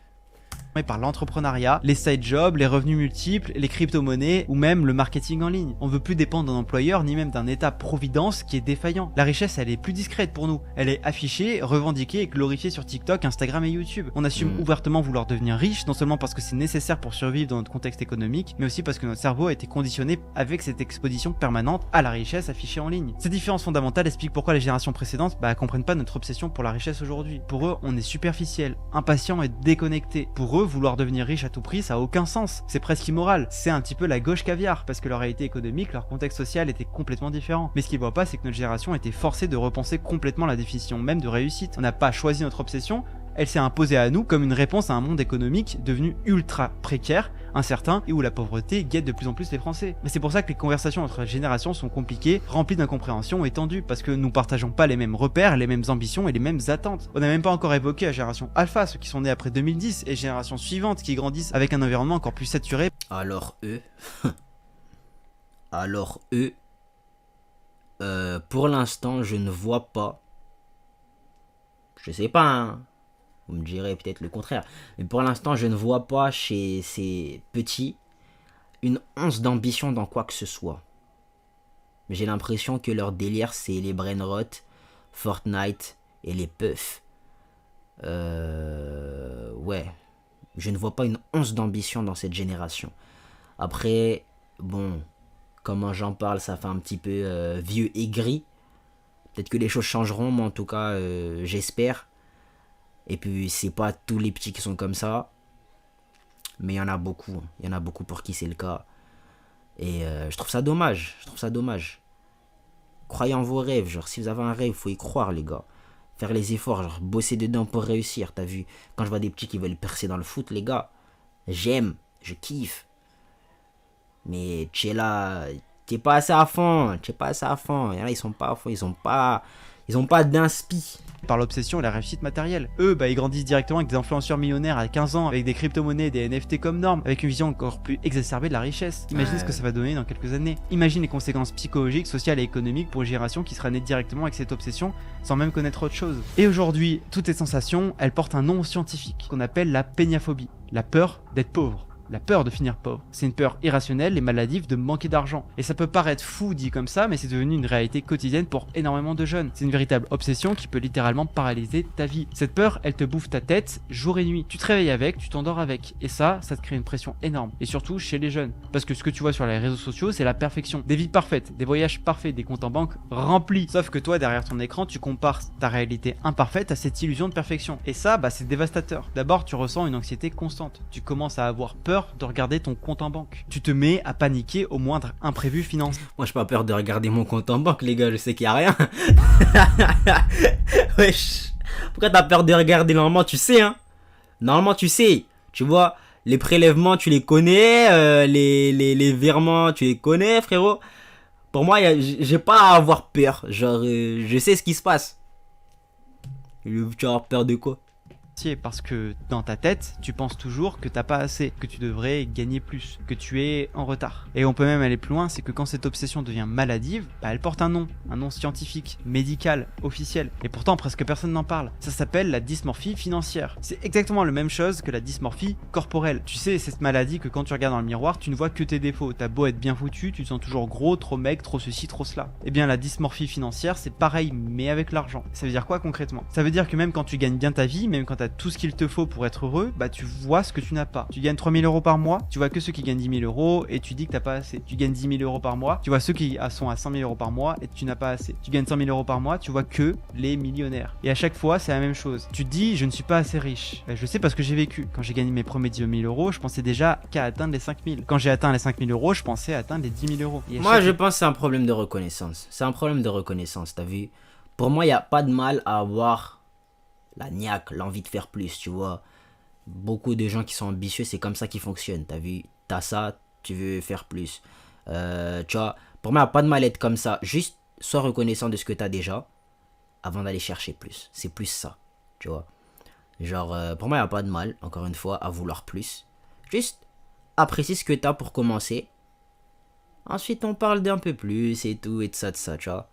Par l'entrepreneuriat, les side jobs, les revenus multiples, les crypto-monnaies ou même le marketing en ligne. On veut plus dépendre d'un employeur ni même d'un état-providence qui est défaillant. La richesse, elle est plus discrète pour nous. Elle est affichée, revendiquée et glorifiée sur TikTok, Instagram et YouTube. On assume ouvertement vouloir devenir riche, non seulement parce que c'est nécessaire pour survivre dans notre contexte économique, mais aussi parce que notre cerveau a été conditionné avec cette exposition permanente à la richesse affichée en ligne. Cette différence fondamentale explique pourquoi les générations précédentes comprennent pas notre obsession pour la richesse aujourd'hui. Pour eux, on est superficiel, impatient et déconnecté. Pour eux, vouloir devenir riche à tout prix, ça a aucun sens. C'est presque immoral. C'est un petit peu la gauche caviar, parce que leur réalité économique, leur contexte social était complètement différent. Mais ce qu'ils voient pas, c'est que notre génération était forcée de repenser complètement la définition même de réussite. On n'a pas choisi notre obsession, elle s'est imposée à nous comme une réponse à un monde économique devenu ultra précaire, incertain et où la pauvreté guette de plus en plus les Français. Mais c'est pour ça que les conversations entre générations sont compliquées, remplies d'incompréhension et tendues, parce que nous partageons pas les mêmes repères, les mêmes ambitions et les mêmes attentes. On n'a même pas encore évoqué la génération alpha, ceux qui sont nés après 2010, et les générations suivantes qui grandissent avec un environnement encore plus saturé. Alors eux, pour l'instant, je ne vois pas, je sais pas, hein. Vous me direz peut-être le contraire. Mais pour l'instant, je ne vois pas chez ces petits une once d'ambition dans quoi que ce soit. J'ai l'impression que leur délire, c'est les brainrot, Fortnite et les puffs. Ouais. Je ne vois pas une once d'ambition dans cette génération. Après, bon, comment j'en parle, ça fait un petit peu vieux aigri. Peut-être que les choses changeront, mais en tout cas, j'espère. Et puis, c'est pas tous les petits qui sont comme ça. Mais il y en a beaucoup. Il y en a beaucoup pour qui c'est le cas. Et je trouve ça dommage. Croyez en vos rêves. Genre, si vous avez un rêve, il faut y croire, les gars. Faire les efforts, genre, bosser dedans pour réussir. T'as vu, quand je vois des petits qui veulent percer dans le foot, les gars, j'aime, je kiffe. Mais tu es là, t'es pas assez à fond. Il y en a, ils sont pas à fond. Ils ont pas d'inspi. Par l'obsession et la réussite matérielle. Eux, ils grandissent directement avec des influenceurs millionnaires à 15 ans, avec des crypto-monnaies, des NFT comme norme, avec une vision encore plus exacerbée de la richesse. Imagine ce que ça va donner dans quelques années. Imagine les conséquences psychologiques, sociales et économiques pour une génération qui sera née directement avec cette obsession, sans même connaître autre chose. Et aujourd'hui, toutes ces sensations, elles portent un nom scientifique, qu'on appelle la péniaphobie, la peur d'être pauvre. La peur de finir pauvre. C'est une peur irrationnelle et maladive de manquer d'argent. Et ça peut paraître fou dit comme ça, mais c'est devenu une réalité quotidienne pour énormément de jeunes. C'est une véritable obsession qui peut littéralement paralyser ta vie. Cette peur, elle te bouffe ta tête jour et nuit. Tu te réveilles avec, tu t'endors avec. Et ça te crée une pression énorme. Et surtout chez les jeunes. Parce que ce que tu vois sur les réseaux sociaux, c'est la perfection. Des vies parfaites, des voyages parfaits, des comptes en banque remplis. Sauf que toi, derrière ton écran, tu compares ta réalité imparfaite à cette illusion de perfection. Et ça, c'est dévastateur. D'abord, tu ressens une anxiété constante. Tu commences à avoir peur de regarder ton compte en banque. Tu te mets à paniquer au moindre imprévu financier. Moi, j'ai pas peur de regarder mon compte en banque, les gars. Je sais qu'il y a rien. Wesh. Pourquoi t'as peur de regarder? Normalement, tu sais, hein. Normalement, tu sais. Tu vois, les prélèvements, tu les connais. Les virements, tu les connais, frérot. Pour moi, j'ai pas à avoir peur. Genre, je sais ce qui se passe. Tu vas avoir peur de quoi? parce que dans ta tête, tu penses toujours que t'as pas assez, que tu devrais gagner plus, que tu es en retard. Et on peut même aller plus loin, c'est que quand cette obsession devient maladive, bah elle porte un nom scientifique, médical, officiel. Et pourtant presque personne n'en parle. Ça s'appelle la dysmorphie financière. C'est exactement la même chose que la dysmorphie corporelle. Tu sais, c'est cette maladie que quand tu regardes dans le miroir, tu ne vois que tes défauts. T'as beau être bien foutu, tu te sens toujours gros, trop maigre, trop ceci, trop cela. Eh bien la dysmorphie financière, c'est pareil, mais avec l'argent. Ça veut dire quoi concrètement? Ça veut dire que même quand tu gagnes bien ta vie, même quand t'as tout ce qu'il te faut pour être heureux, bah tu vois ce que tu n'as pas. Tu gagnes 3 000 € par mois, tu vois que ceux qui gagnent 10 000 € et tu dis que t'as pas assez. Tu gagnes 10 000 € par mois, tu vois ceux qui sont à 100 000 € par mois et tu n'as pas assez. Tu gagnes 100 000 € par mois, tu vois que les millionnaires. Et à chaque fois, c'est la même chose. Tu te dis, je ne suis pas assez riche. Je sais parce que j'ai vécu. Quand j'ai gagné mes premiers 10 000 €, je pensais déjà qu'à atteindre les 5 000. Quand j'ai atteint les 5 000 €, je pensais atteindre les 10 000 €. Moi, je pense que c'est un problème de reconnaissance. C'est un problème de reconnaissance, t'as vu? Pour moi, il n'y a pas de mal à avoir la niaque, l'envie de faire plus, tu vois. Beaucoup de gens qui sont ambitieux, c'est comme ça qu'ils fonctionnent, t'as vu? T'as ça, tu veux faire plus. Tu vois, pour moi, il n'y a pas de mal à être comme ça. Juste, sois reconnaissant de ce que t'as déjà avant d'aller chercher plus. C'est plus ça, tu vois. Genre, pour moi, il n'y a pas de mal, encore une fois, à vouloir plus. Juste, apprécie ce que t'as pour commencer. Ensuite, on parle d'un peu plus et tout, et de ça, tu vois.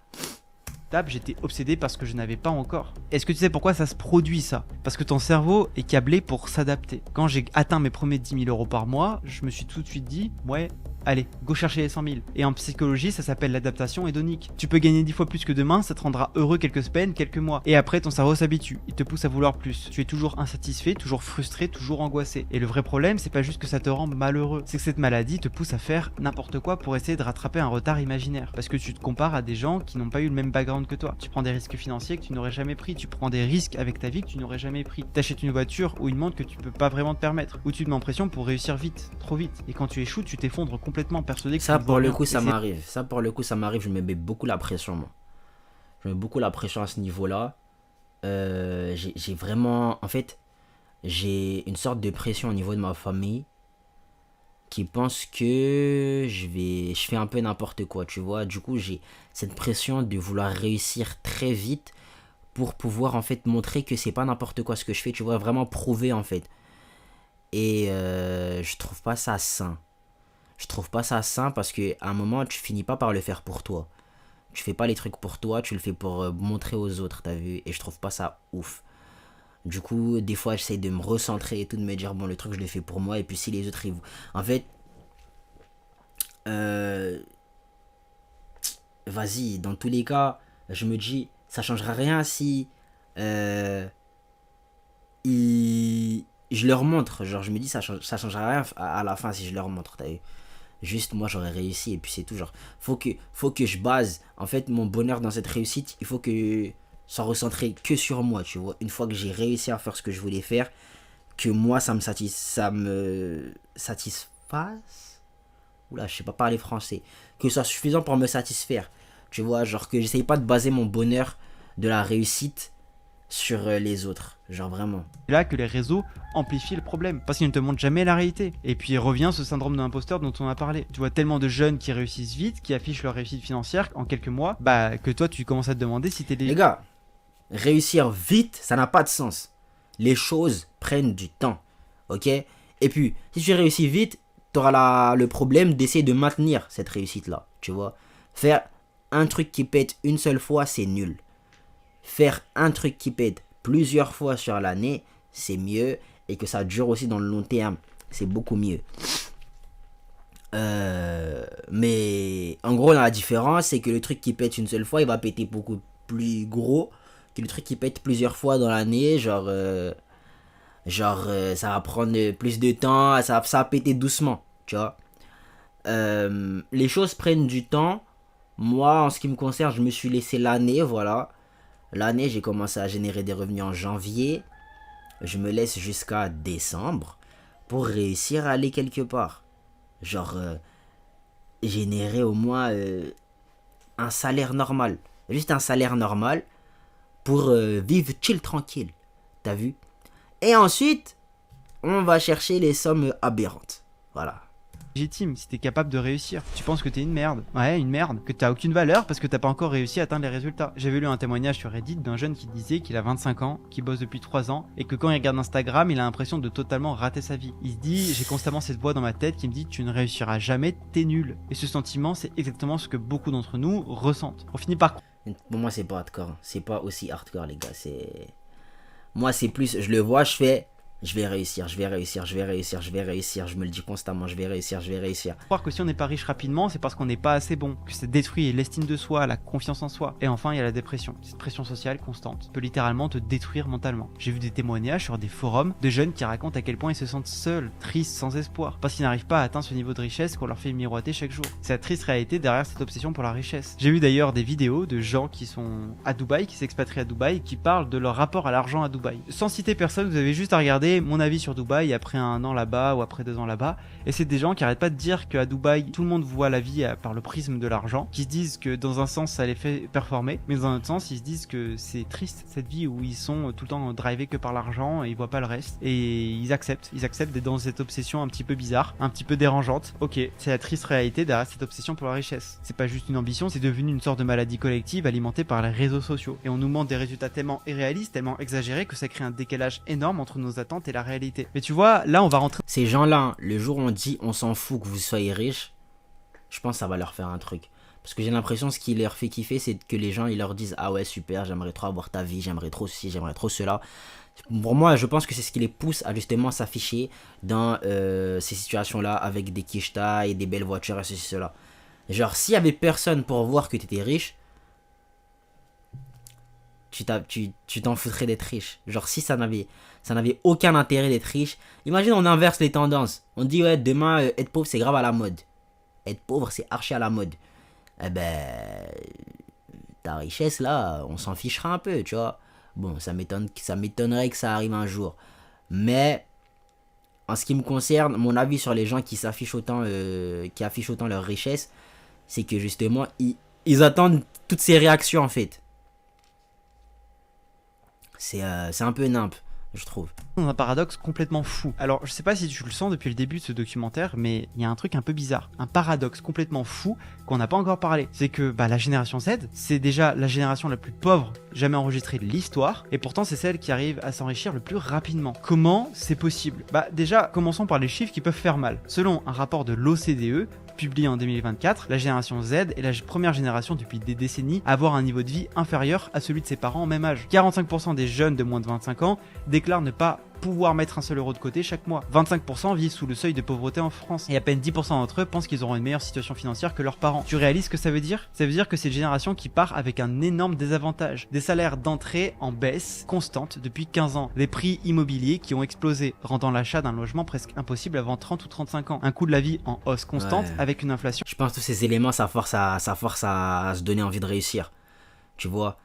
J'étais obsédé parce que je n'avais pas encore. Est-ce que tu sais pourquoi ça se produit ça? Parce que ton cerveau est câblé pour s'adapter. Quand j'ai atteint mes premiers 10 000 € par mois, je me suis tout de suite dit, ouais, allez, go chercher les 100 000. Et en psychologie, ça s'appelle l'adaptation hédonique. Tu peux gagner 10 fois plus que demain, ça te rendra heureux quelques semaines, quelques mois. Et après, ton cerveau s'habitue, il te pousse à vouloir plus. Tu es toujours insatisfait, toujours frustré, toujours angoissé. Et le vrai problème, c'est pas juste que ça te rend malheureux, c'est que cette maladie te pousse à faire n'importe quoi pour essayer de rattraper un retard imaginaire. Parce que tu te compares à des gens qui n'ont pas eu le même background que toi. Tu prends des risques financiers que tu n'aurais jamais pris, tu prends des risques avec ta vie que tu n'aurais jamais pris. T'achètes une voiture ou une montre que tu peux pas vraiment te permettre, ou tu te mets en pression pour réussir vite, trop vite. Et quand tu échoues, tu t'effondres complètement persuadé que ça pour le coup ça m'arrive. Ça pour le coup ça m'arrive, je me mets beaucoup la pression moi. Je mets beaucoup la pression à ce niveau-là. J'ai vraiment, en fait, j'ai une sorte de pression au niveau de ma famille qui pense que je fais un peu n'importe quoi, tu vois. Du coup, j'ai cette pression de vouloir réussir très vite pour pouvoir en fait montrer que c'est pas n'importe quoi ce que je fais, tu vois, vraiment prouver en fait. Et je trouve pas ça sain. Je trouve pas ça sain parce qu'à un moment, tu finis pas par le faire pour toi. Tu fais pas les trucs pour toi, tu le fais pour montrer aux autres, t'as vu. Et je trouve pas ça ouf. Du coup, des fois, j'essaie de me recentrer et tout, de me dire, bon, le truc, je le fais pour moi. Et puis, si les autres, ils... En fait, vas-y, dans tous les cas, je me dis, ça changera rien si je leur montre. Genre, je me dis, ça changera rien à la fin si je leur montre, t'as vu. Juste, moi, j'aurais réussi et puis c'est tout. Genre, faut que je base, en fait, mon bonheur dans cette réussite. Il faut que ça recentré que sur moi, tu vois. Une fois que j'ai réussi à faire ce que je voulais faire, que moi, ça me satisfasse. Oula, je sais pas parler français. Que ce soit suffisant pour me satisfaire. Tu vois, genre que j'essaye pas de baser mon bonheur de la réussite sur les autres. Genre vraiment. C'est là que les réseaux amplifient le problème, parce qu'ils ne te montrent jamais la réalité. Et puis revient ce syndrome de l'imposteur dont on a parlé. Tu vois tellement de jeunes qui réussissent vite, qui affichent leur réussite financière en quelques mois, bah que toi tu commences à te demander si t'es... Les gars, réussir vite, ça n'a pas de sens. Les choses prennent du temps, ok? Et puis, si tu réussis vite, tu auras le problème d'essayer de maintenir cette réussite-là, tu vois? Faire un truc qui pète une seule fois, c'est nul. Faire un truc qui pète plusieurs fois sur l'année, c'est mieux. Et que ça dure aussi dans le long terme, c'est beaucoup mieux. Mais en gros, la différence, c'est que le truc qui pète une seule fois, il va péter beaucoup plus gros que le truc qui pète plusieurs fois dans l'année. Genre, ça va prendre plus de temps, ça va péter doucement, tu vois. Les choses prennent du temps. Moi, en ce qui me concerne, je me suis laissé l'année, voilà. L'année, j'ai commencé à générer des revenus en janvier. Je me laisse jusqu'à décembre pour réussir à aller quelque part. Genre, générer au moins un salaire normal. Juste un salaire normal pour vivre chill, tranquille. T'as vu? Et ensuite, on va chercher les sommes aberrantes. Voilà. légitime, si t'es capable de réussir. Tu penses que t'es une merde. Ouais, une merde. Que t'as aucune valeur parce que t'as pas encore réussi à atteindre les résultats. J'avais lu un témoignage sur Reddit d'un jeune qui disait qu'il a 25 ans, qu'il bosse depuis 3 ans et que quand il regarde Instagram, il a l'impression de totalement rater sa vie. Il se dit, j'ai constamment cette voix dans ma tête qui me dit, tu ne réussiras jamais, t'es nul. Et ce sentiment, c'est exactement ce que beaucoup d'entre nous ressentent. On finit par... Pour moi, c'est pas hardcore. C'est pas aussi hardcore, les gars. C'est... Moi, c'est plus... Je le vois, je fais... Je vais réussir, je vais réussir, je vais réussir, je vais réussir. Je me le dis constamment, je vais réussir, je vais réussir. Croire que si on n'est pas riche rapidement, c'est parce qu'on n'est pas assez bon, que ça détruit l'estime de soi, la confiance en soi. Et enfin, il y a la dépression. Cette pression sociale constante peut littéralement te détruire mentalement. J'ai vu des témoignages sur des forums de jeunes qui racontent à quel point ils se sentent seuls, tristes, sans espoir, parce qu'ils n'arrivent pas à atteindre ce niveau de richesse qu'on leur fait miroiter chaque jour. C'est la triste réalité derrière cette obsession pour la richesse. J'ai vu d'ailleurs des vidéos de gens qui sont à Dubaï, qui s'expatrient à Dubaï, qui parlent de leur rapport à l'argent à Dubaï. Sans citer personne, vous avez juste à regarder mon avis sur Dubaï après 1 an là-bas ou après 2 ans là-bas, et c'est des gens qui arrêtent pas de dire qu'à Dubaï tout le monde voit la vie par le prisme de l'argent, qui se disent que dans un sens ça les fait performer, mais dans un autre sens ils se disent que c'est triste cette vie où ils sont tout le temps drivés que par l'argent et ils voient pas le reste, et ils acceptent d'être dans cette obsession un petit peu bizarre, un petit peu dérangeante. Ok, c'est la triste réalité derrière cette obsession pour la richesse. C'est pas juste une ambition, c'est devenu une sorte de maladie collective alimentée par les réseaux sociaux, et on nous montre des résultats tellement irréalistes, tellement exagérés que ça crée un décalage énorme entre nos attentes et la réalité. Mais tu vois, là on va rentrer... Ces gens-là, le jour où on dit on s'en fout que vous soyez riches, je pense que ça va leur faire un truc. Parce que j'ai l'impression que ce qui leur fait kiffer, c'est que les gens ils leur disent ah ouais super, j'aimerais trop avoir ta vie, j'aimerais trop ceci, j'aimerais trop cela. Pour moi, je pense que c'est ce qui les pousse à justement s'afficher dans ces situations-là avec des quichetas et des belles voitures et ceci, cela. Genre, s'il y avait personne pour voir que tu étais riche, tu t'en foutrais d'être riche. Genre, si ça n'avait aucun intérêt d'être riche, imagine on inverse les tendances. On dit ouais, demain, être pauvre c'est grave à la mode. Être pauvre c'est archi à la mode. Eh ben, ta richesse là, on s'en fichera un peu, tu vois. Bon, ça m'étonnerait que ça arrive un jour. Mais, en ce qui me concerne, mon avis sur les gens qui affichent autant leur richesse, c'est que justement, ils attendent toutes ces réactions en fait. C'est un peu nimp, je trouve. Dans un paradoxe complètement fou. Alors, je sais pas si tu le sens depuis le début de ce documentaire, mais il y a un truc un peu bizarre. Un paradoxe complètement fou qu'on n'a pas encore parlé. C'est que la génération Z, c'est déjà la génération la plus pauvre jamais enregistrée de l'histoire, et pourtant c'est celle qui arrive à s'enrichir le plus rapidement. Comment c'est possible? Déjà, commençons par les chiffres qui peuvent faire mal. Selon un rapport de l'OCDE, publié en 2024, la génération Z est la première génération depuis des décennies à avoir un niveau de vie inférieur à celui de ses parents en même âge. 45% des jeunes de moins de 25 ans déclarent ne pas pouvoir mettre un seul euro de côté chaque mois. 25% vivent sous le seuil de pauvreté en France. Et à peine 10% d'entre eux pensent qu'ils auront une meilleure situation financière que leurs parents. Tu réalises ce que ça veut dire? Ça veut dire que c'est une génération qui part avec un énorme désavantage. Des salaires d'entrée en baisse constante depuis 15 ans. Des prix immobiliers qui ont explosé, rendant l'achat d'un logement presque impossible avant 30 ou 35 ans. Un coût de la vie en hausse constante avec une inflation. Je pense que tous ces éléments, ça force à se donner envie de réussir. Tu vois,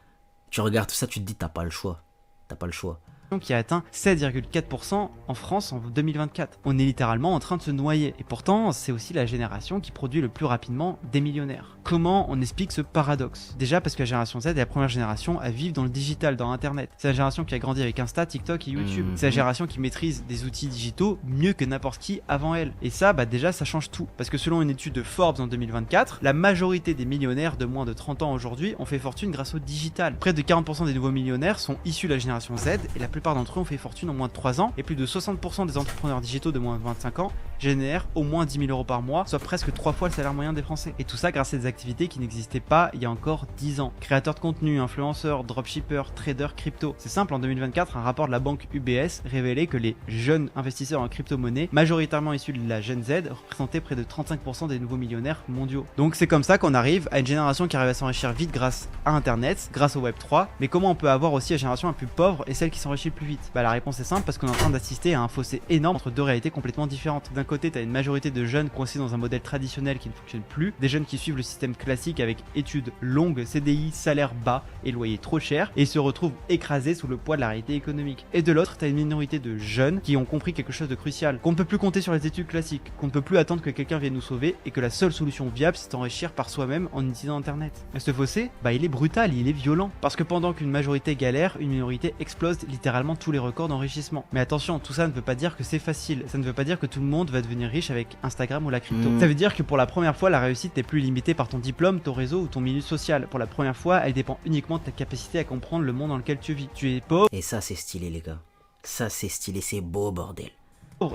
tu regardes tout ça, tu te dis t'as pas le choix. T'as pas le choix. Qui a atteint 7,4% en France en 2024. On est littéralement en train de se noyer. Et pourtant, c'est aussi la génération qui produit le plus rapidement des millionnaires. Comment on explique ce paradoxe? Déjà parce que la génération Z est la première génération à vivre dans le digital, dans Internet. C'est la génération qui a grandi avec Insta, TikTok et YouTube. C'est la génération qui maîtrise des outils digitaux mieux que n'importe qui avant elle. Et ça, déjà, ça change tout. Parce que selon une étude de Forbes en 2024, la majorité des millionnaires de moins de 30 ans aujourd'hui ont fait fortune grâce au digital. Près de 40% des nouveaux millionnaires sont issus de la génération Z et la plupart d'entre eux ont fait fortune en moins de 3 ans, et plus de 60% des entrepreneurs digitaux de moins de 25 ans génèrent au moins 10 000 euros par mois, soit presque 3 fois le salaire moyen des Français. Et tout ça grâce à des activités qui n'existaient pas il y a encore 10 ans. Créateurs de contenu, influenceurs, dropshippers, traders, crypto. C'est simple, en 2024, un rapport de la banque UBS révélait que les jeunes investisseurs en crypto-monnaie, majoritairement issus de la Gen Z, représentaient près de 35% des nouveaux millionnaires mondiaux. Donc c'est comme ça qu'on arrive à une génération qui arrive à s'enrichir vite grâce à Internet, grâce au Web3. Mais comment on peut avoir aussi la génération la plus pauvre et celle qui s'enrichit le plus vite? La réponse est simple, parce qu'on est en train d'assister à un fossé énorme entre deux réalités complètement différentes. D'un côté, t'as une majorité de jeunes coincés dans un modèle traditionnel qui ne fonctionne plus, des jeunes qui suivent le système classique avec études longues, CDI, salaire bas et loyer trop cher, et se retrouvent écrasés sous le poids de la réalité économique. Et de l'autre, t'as une minorité de jeunes qui ont compris quelque chose de crucial, qu'on ne peut plus compter sur les études classiques, qu'on ne peut plus attendre que quelqu'un vienne nous sauver, et que la seule solution viable, c'est d'enrichir par soi-même en utilisant Internet. Et ce fossé, il est brutal, il est violent, parce que pendant qu'une majorité galère, une minorité explose littéralement tous les records d'enrichissement. Mais attention, tout ça ne veut pas dire que c'est facile, ça ne veut pas dire que tout le monde va vas devenir riche avec Instagram ou la crypto. Ça veut dire que pour la première fois, la réussite n'est plus limitée par ton diplôme, ton réseau ou ton milieu social. Pour la première fois, elle dépend uniquement de ta capacité à comprendre le monde dans lequel tu vis. Tu es pauvre. Et ça, c'est stylé, les gars. Ça, c'est stylé, c'est beau, bordel.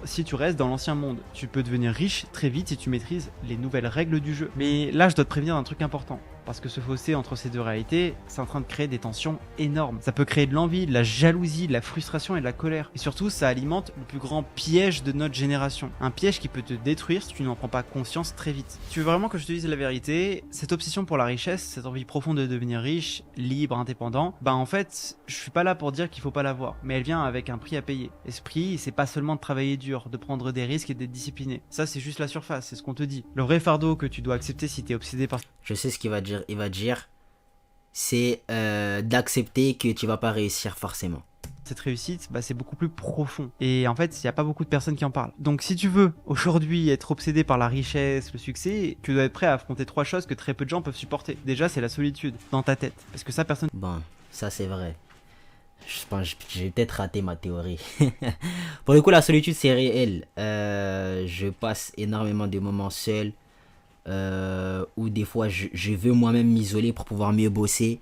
Si tu restes dans l'ancien monde, tu peux devenir riche très vite si tu maîtrises les nouvelles règles du jeu. Mais là, je dois te prévenir d'un truc important. Parce que ce fossé entre ces deux réalités, c'est en train de créer des tensions énormes. Ça peut créer de l'envie, de la jalousie, de la frustration et de la colère. Et surtout, ça alimente le plus grand piège de notre génération. Un piège qui peut te détruire si tu n'en prends pas conscience très vite. Tu veux vraiment que je te dise la vérité? Cette obsession pour la richesse, cette envie profonde de devenir riche, libre, indépendant, bah en fait, je suis pas là pour dire qu'il faut pas l'avoir. Mais elle vient avec un prix à payer. Et ce prix, c'est pas seulement de travailler dur, de prendre des risques et d'être discipliné. Ça, c'est juste la surface, c'est ce qu'on te dit. Le vrai fardeau que tu dois accepter si t'es obsédé par... Je sais ce qu'il va dire. Il va dire, c'est d'accepter que tu vas pas réussir forcément. Cette réussite, bah, c'est beaucoup plus profond. Et en fait, il n'y a pas beaucoup de personnes qui en parlent. Donc si tu veux aujourd'hui être obsédé par la richesse, le succès, tu dois être prêt à affronter 3 choses que très peu de gens peuvent supporter. Déjà, c'est la solitude dans ta tête. Parce que ça, personne... Bon, ça c'est vrai. Je pense que j'ai peut-être raté ma théorie. Pour le coup, la solitude, c'est réel. Je passe énormément de moments seul. Où des fois je veux moi-même m'isoler pour pouvoir mieux bosser.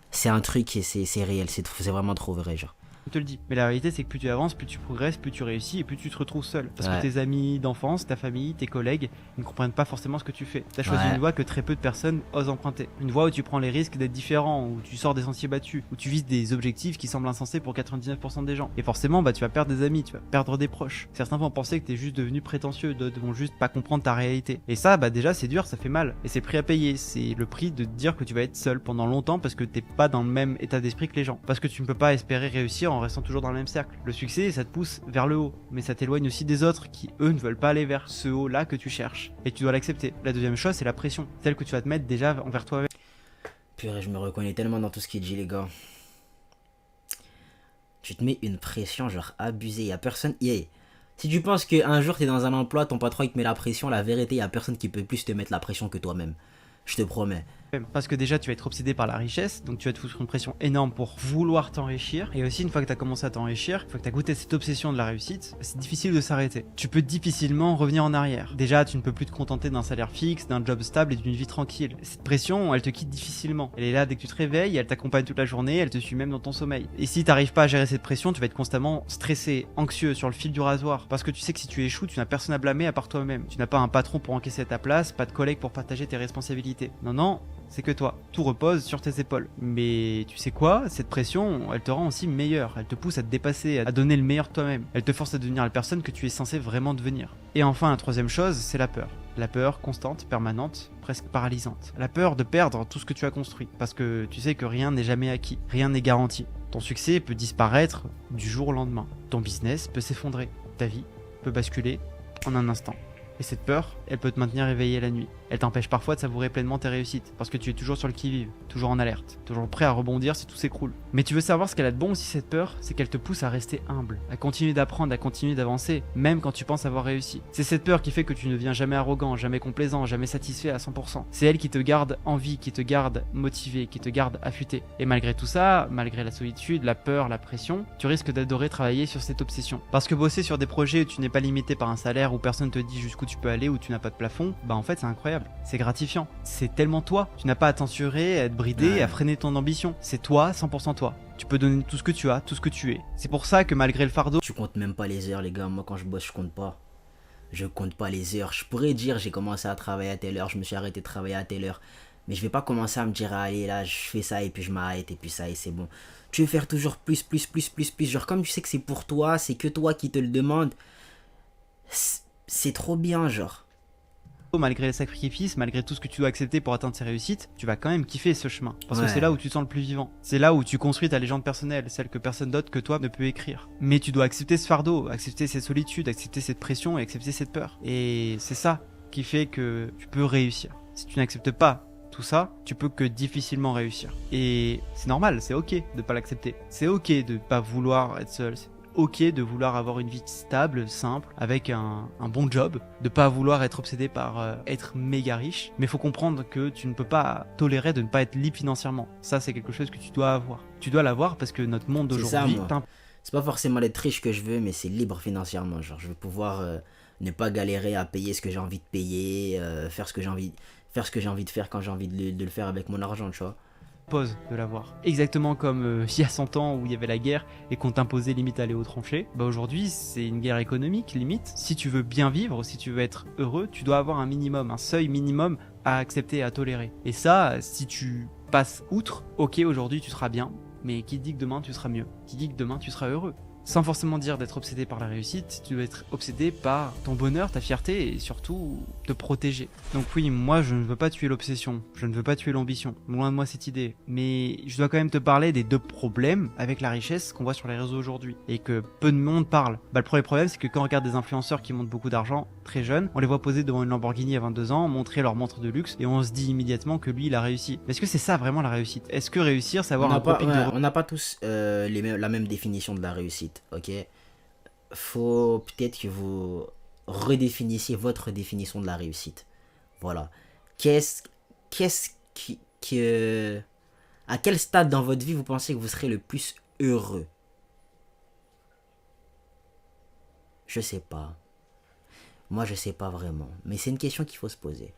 C'est un truc et c'est réel, c'est vraiment trop vrai, genre. Je te le dis. Mais la réalité, c'est que plus tu avances, plus tu progresses, plus tu réussis et plus tu te retrouves seul. Parce Ouais. que tes amis d'enfance, ta famille, tes collègues, ils ne comprennent pas forcément ce que tu fais. T'as choisi Ouais. une voie que très peu de personnes osent emprunter. Une voie où tu prends les risques d'être différent, où tu sors des sentiers battus, où tu vises des objectifs qui semblent insensés pour 99% des gens. Et forcément, bah tu vas perdre des amis, tu vas perdre des proches. Certains vont penser que t'es juste devenu prétentieux, d'autres vont juste pas comprendre ta réalité. Et ça, bah déjà, c'est dur, ça fait mal. Et c'est le prix à payer. C'est le prix de te dire que tu vas être seul pendant longtemps parce que t'es pas dans le même état d'esprit que les gens. Parce que tu ne peux pas espérer réussir en restant toujours dans le même cercle. Le succès, ça te pousse vers le haut, mais ça t'éloigne aussi des autres qui, eux, ne veulent pas aller vers ce haut-là que tu cherches. Et tu dois l'accepter. La deuxième chose, c'est la pression, celle que tu vas te mettre déjà envers toi-même. Purée, je me reconnais tellement dans tout ce qu'il dit, les gars. Tu te mets une pression, genre abusée. Y a personne. Yeah. Si tu penses qu'un jour t'es dans un emploi, ton patron il te met la pression, la vérité, y a personne qui peut plus te mettre la pression que toi-même. Je te promets. Parce que déjà tu vas être obsédé par la richesse, donc tu vas te foutre une pression énorme pour vouloir t'enrichir. Et aussi une fois que tu as commencé à t'enrichir, une fois que tu as goûté cette obsession de la réussite, c'est difficile de s'arrêter. Tu peux difficilement revenir en arrière. Déjà tu ne peux plus te contenter d'un salaire fixe, d'un job stable et d'une vie tranquille. Cette pression, elle te quitte difficilement. Elle est là dès que tu te réveilles, elle t'accompagne toute la journée, elle te suit même dans ton sommeil. Et si t'arrives pas à gérer cette pression, tu vas être constamment stressé, anxieux, sur le fil du rasoir. Parce que tu sais que si tu échoues, tu n'as personne à blâmer à part toi-même. Tu n'as pas un patron pour encaisser à ta place, pas de collègues pour partager tes responsabilités. Non, c'est que toi. Tout repose sur tes épaules. Mais tu sais quoi? Cette pression, elle te rend aussi meilleur. Elle te pousse à te dépasser, à donner le meilleur de toi-même. Elle te force à devenir la personne que tu es censé vraiment devenir. Et enfin, la troisième chose, c'est la peur. La peur constante, permanente, presque paralysante. La peur de perdre tout ce que tu as construit. Parce que tu sais que rien n'est jamais acquis. Rien n'est garanti. Ton succès peut disparaître du jour au lendemain. Ton business peut s'effondrer. Ta vie peut basculer en un instant. Et cette peur, elle peut te maintenir éveillé la nuit. Elle t'empêche parfois de savourer pleinement tes réussites, parce que tu es toujours sur le qui-vive, toujours en alerte, toujours prêt à rebondir si tout s'écroule. Mais tu veux savoir ce qu'elle a de bon aussi cette peur, c'est qu'elle te pousse à rester humble, à continuer d'apprendre, à continuer d'avancer, même quand tu penses avoir réussi. C'est cette peur qui fait que tu ne deviens jamais arrogant, jamais complaisant, jamais satisfait à 100%. C'est elle qui te garde en vie, qui te garde motivé, qui te garde affûté. Et malgré tout ça, malgré la solitude, la peur, la pression, tu risques d'adorer travailler sur cette obsession. Parce que bosser sur des projets où tu n'es pas limité par un salaire, où personne te dit jusqu'où tu peux aller, où tu n'as pas de plafond, bah en fait c'est incroyable. C'est gratifiant. C'est tellement toi. Tu n'as pas à t'ensurer, à être bridé, à freiner ton ambition. C'est toi, 100% toi. Tu peux donner tout ce que tu as, tout ce que tu es. C'est pour ça que malgré le fardeau... Tu comptes même pas les heures, les gars. Moi, quand je bosse, je compte pas. Je compte pas les heures. Je pourrais dire, j'ai commencé à travailler à telle heure, je me suis arrêté de travailler à telle heure. Mais je vais pas commencer à me dire, allez, là, je fais ça et puis je m'arrête et puis ça et c'est bon. Tu veux faire toujours plus. Genre, comme tu sais que c'est pour toi, c'est que toi qui te le demande. C'est trop bien, genre. Malgré les sacrifices, malgré tout ce que tu dois accepter pour atteindre ces réussites, tu vas quand même kiffer ce chemin. Parce que c'est là où tu te sens le plus vivant. C'est là où tu construis ta légende personnelle, celle que personne d'autre que toi ne peut écrire. Mais tu dois accepter ce fardeau, accepter cette solitude, accepter cette pression et accepter cette peur. Et c'est ça qui fait que tu peux réussir. Si tu n'acceptes pas tout ça, tu peux que difficilement réussir. Et c'est normal, c'est ok de pas l'accepter. C'est ok de pas vouloir être seul. Ok de vouloir avoir une vie stable, simple, avec un bon job, de pas vouloir être obsédé par être méga riche, mais faut comprendre que tu ne peux pas tolérer de ne pas être libre financièrement. Ça c'est quelque chose que tu dois avoir. Tu dois l'avoir parce que notre monde d'aujourd'hui... C'est pas forcément d'être riche que je veux, mais c'est libre financièrement. Genre je veux pouvoir Ne pas galérer à payer ce que j'ai envie de payer, faire ce que j'ai envie de faire quand j'ai envie de le faire avec mon argent, tu vois. Pose de l'avoir. Exactement comme il y a 100 ans où il y avait la guerre et qu'on t'imposait limite à aller aux tranchées, bah aujourd'hui c'est une guerre économique limite. Si tu veux bien vivre, si tu veux être heureux, tu dois avoir un minimum, un seuil minimum à accepter et à tolérer. Et ça, si tu passes outre, ok aujourd'hui tu seras bien, mais qui dit que demain tu seras mieux? Qui dit que demain tu seras heureux? Sans forcément dire d'être obsédé par la réussite, tu dois être obsédé par ton bonheur, ta fierté et surtout te protéger. Donc oui, moi je ne veux pas tuer l'obsession, je ne veux pas tuer l'ambition, loin de moi cette idée. Mais je dois quand même te parler des deux problèmes avec la richesse qu'on voit sur les réseaux aujourd'hui et que peu de monde parle. Bah, le premier problème c'est que quand on regarde des influenceurs qui montent beaucoup d'argent, très jeunes, on les voit poser devant une Lamborghini à 22 ans, montrer leur montre de luxe et on se dit immédiatement que lui il a réussi. Mais est-ce que c'est ça vraiment la réussite? Est-ce que réussir c'est avoir un topic de... On n'a pas tous la même définition de la réussite. Ok, faut peut-être que vous redéfinissiez votre définition de la réussite. Voilà. À quel stade dans votre vie vous pensez que vous serez le plus heureux? Je sais pas. Moi, je sais pas vraiment. Mais c'est une question qu'il faut se poser.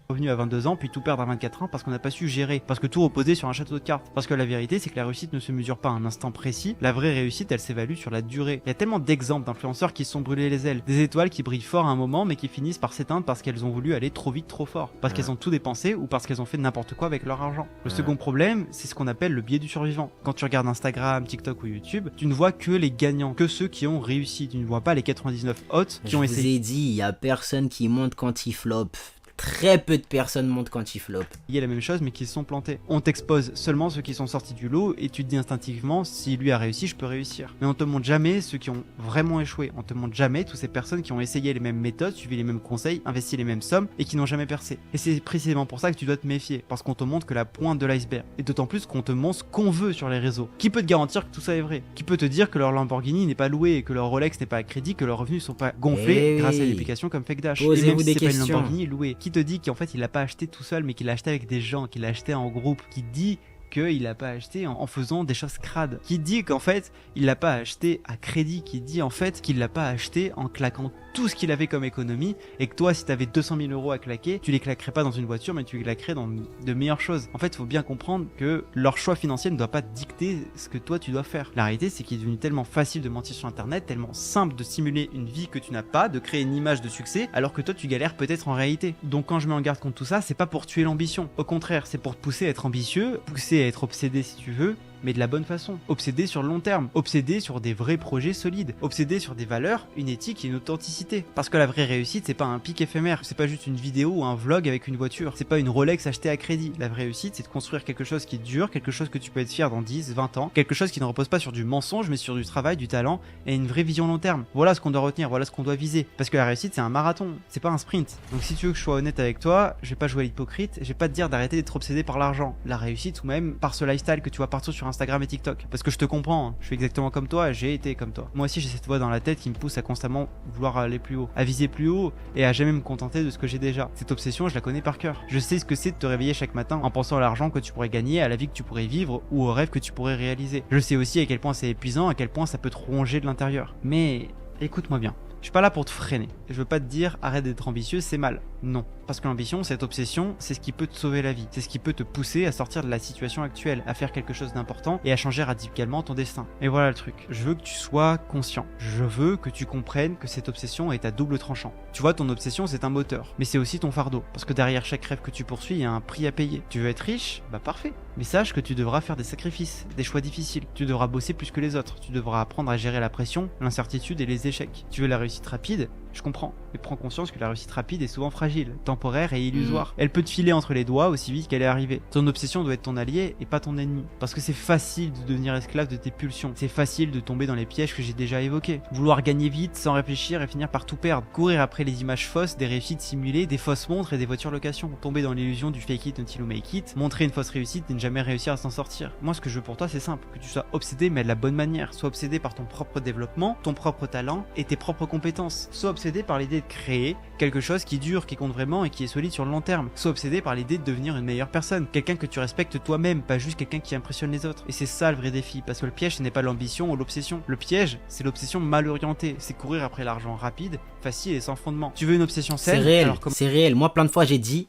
Revenu à 22 ans puis tout perdre à 24 ans parce qu'on n'a pas su gérer, parce que tout reposait sur un château de cartes. Parce que la vérité c'est que la réussite ne se mesure pas à un instant précis, la vraie réussite elle s'évalue sur la durée. Il y a tellement d'exemples d'influenceurs qui se sont brûlés les ailes, des étoiles qui brillent fort à un moment mais qui finissent par s'éteindre parce qu'elles ont voulu aller trop vite trop fort, parce qu'elles ont tout dépensé ou parce qu'elles ont fait n'importe quoi avec leur argent. Le second problème c'est ce qu'on appelle le biais du survivant. Quand tu regardes Instagram, TikTok ou YouTube, tu ne vois que les gagnants, que ceux qui ont réussi, tu ne vois pas les 99 autres qui ont essayé. Je vous ai dit, il y a personne qui monte quand il floppe. Très peu de personnes montent quand ils flopent. Il y a la même chose mais qui se sont plantés. On t'expose seulement ceux qui sont sortis du lot et tu te dis instinctivement si lui a réussi je peux réussir. Mais on te montre jamais ceux qui ont vraiment échoué. On te montre jamais toutes ces personnes qui ont essayé les mêmes méthodes, suivi les mêmes conseils, investi les mêmes sommes et qui n'ont jamais percé. Et c'est précisément pour ça que tu dois te méfier, parce qu'on te montre que la pointe de l'iceberg. Et d'autant plus qu'on te montre ce qu'on veut sur les réseaux. Qui peut te garantir que tout ça est vrai? Qui peut te dire que leur Lamborghini n'est pas loué et que leur Rolex n'est pas à crédit, que leurs revenus sont pas gonflés grâce à des applications comme FakeDash? Et même si c'est pas une Lamborghini louée, qui te dit qu'en fait il l'a pas acheté tout seul mais qu'il l'a acheté avec des gens, qu'il l'a acheté en groupe, qui dit qu'il l'a pas acheté en faisant des choses crades, qui dit qu'en fait il l'a pas acheté à crédit, qui dit en fait qu'il l'a pas acheté en claquant tout ce qu'il avait comme économie et que toi si t'avais 200 000 euros à claquer, tu les claquerais pas dans une voiture mais tu les claquerais dans de meilleures choses. En fait il faut bien comprendre que leur choix financier ne doit pas dicter ce que toi tu dois faire. La réalité c'est qu'il est devenu tellement facile de mentir sur internet, tellement simple de simuler une vie que tu n'as pas, de créer une image de succès alors que toi tu galères peut-être en réalité. Donc quand je mets en garde contre tout ça, c'est pas pour tuer l'ambition, au contraire c'est pour te pousser à être ambitieux, pousser à être obsédé si tu veux, mais de la bonne façon. Obsédé sur le long terme, obsédé sur des vrais projets solides, obsédé sur des valeurs, une éthique et une authenticité. Parce que la vraie réussite, c'est pas un pic éphémère, c'est pas juste une vidéo ou un vlog avec une voiture, c'est pas une Rolex achetée à crédit. La vraie réussite, c'est de construire quelque chose qui dure, quelque chose que tu peux être fier dans 10, 20 ans, quelque chose qui ne repose pas sur du mensonge, mais sur du travail, du talent et une vraie vision long terme. Voilà ce qu'on doit retenir, voilà ce qu'on doit viser. Parce que la réussite, c'est un marathon, c'est pas un sprint. Donc si tu veux que je sois honnête avec toi, je vais pas jouer à l'hypocrite, je vais pas te dire d'arrêter d'être obsédé par l'argent, la réussite ou même par ce lifestyle que tu vois partout sur Instagram et TikTok. Parce que je te comprends, hein. Je suis exactement comme toi, j'ai été comme toi. Moi aussi j'ai cette voix dans la tête qui me pousse à constamment vouloir aller plus haut, à viser plus haut et à jamais me contenter de ce que j'ai déjà. Cette obsession, je la connais par cœur. Je sais ce que c'est de te réveiller chaque matin en pensant à l'argent que tu pourrais gagner, à la vie que tu pourrais vivre ou aux rêves que tu pourrais réaliser. Je sais aussi à quel point c'est épuisant, à quel point ça peut te ronger de l'intérieur. Mais écoute-moi bien. Je suis pas là pour te freiner. Je veux pas te dire arrête d'être ambitieux, c'est mal. Non. Parce que l'ambition, cette obsession, c'est ce qui peut te sauver la vie. C'est ce qui peut te pousser à sortir de la situation actuelle, à faire quelque chose d'important et à changer radicalement ton destin. Et voilà le truc. Je veux que tu sois conscient. Je veux que tu comprennes que cette obsession est à double tranchant. Tu vois, ton obsession, c'est un moteur. Mais c'est aussi ton fardeau. Parce que derrière chaque rêve que tu poursuis, il y a un prix à payer. Tu veux être riche? Bah parfait. Mais sache que tu devras faire des sacrifices, des choix difficiles. Tu devras bosser plus que les autres. Tu devras apprendre à gérer la pression, l'incertitude et les échecs. Tu veux la réussite rapide? Je comprends, mais prends conscience que la réussite rapide est souvent fragile, temporaire et illusoire. Elle peut te filer entre les doigts aussi vite qu'elle est arrivée. Ton obsession doit être ton allié et pas ton ennemi. Parce que c'est facile de devenir esclave de tes pulsions. C'est facile de tomber dans les pièges que j'ai déjà évoqués. Vouloir gagner vite sans réfléchir et finir par tout perdre. Courir après les images fausses, des réussites simulées, des fausses montres et des voitures location. Tomber dans l'illusion du fake it until you make it. Montrer une fausse réussite et ne jamais réussir à s'en sortir. Moi ce que je veux pour toi c'est simple. Que tu sois obsédé mais de la bonne manière. Sois obsédé par ton propre développement, ton propre talent et tes propres compétences. Sois obsédé par l'idée de créer quelque chose qui dure, qui compte vraiment et qui est solide sur le long terme. Sois obsédé par l'idée de devenir une meilleure personne, quelqu'un que tu respectes toi-même, pas juste quelqu'un qui impressionne les autres. Et c'est ça le vrai défi, parce que le piège ce n'est pas l'ambition ou l'obsession. Le piège, c'est l'obsession mal orientée, c'est courir après l'argent rapide, facile et sans fondement. Tu veux une obsession saine? C'est réel, alors c'est réel. Moi, plein de fois, j'ai dit,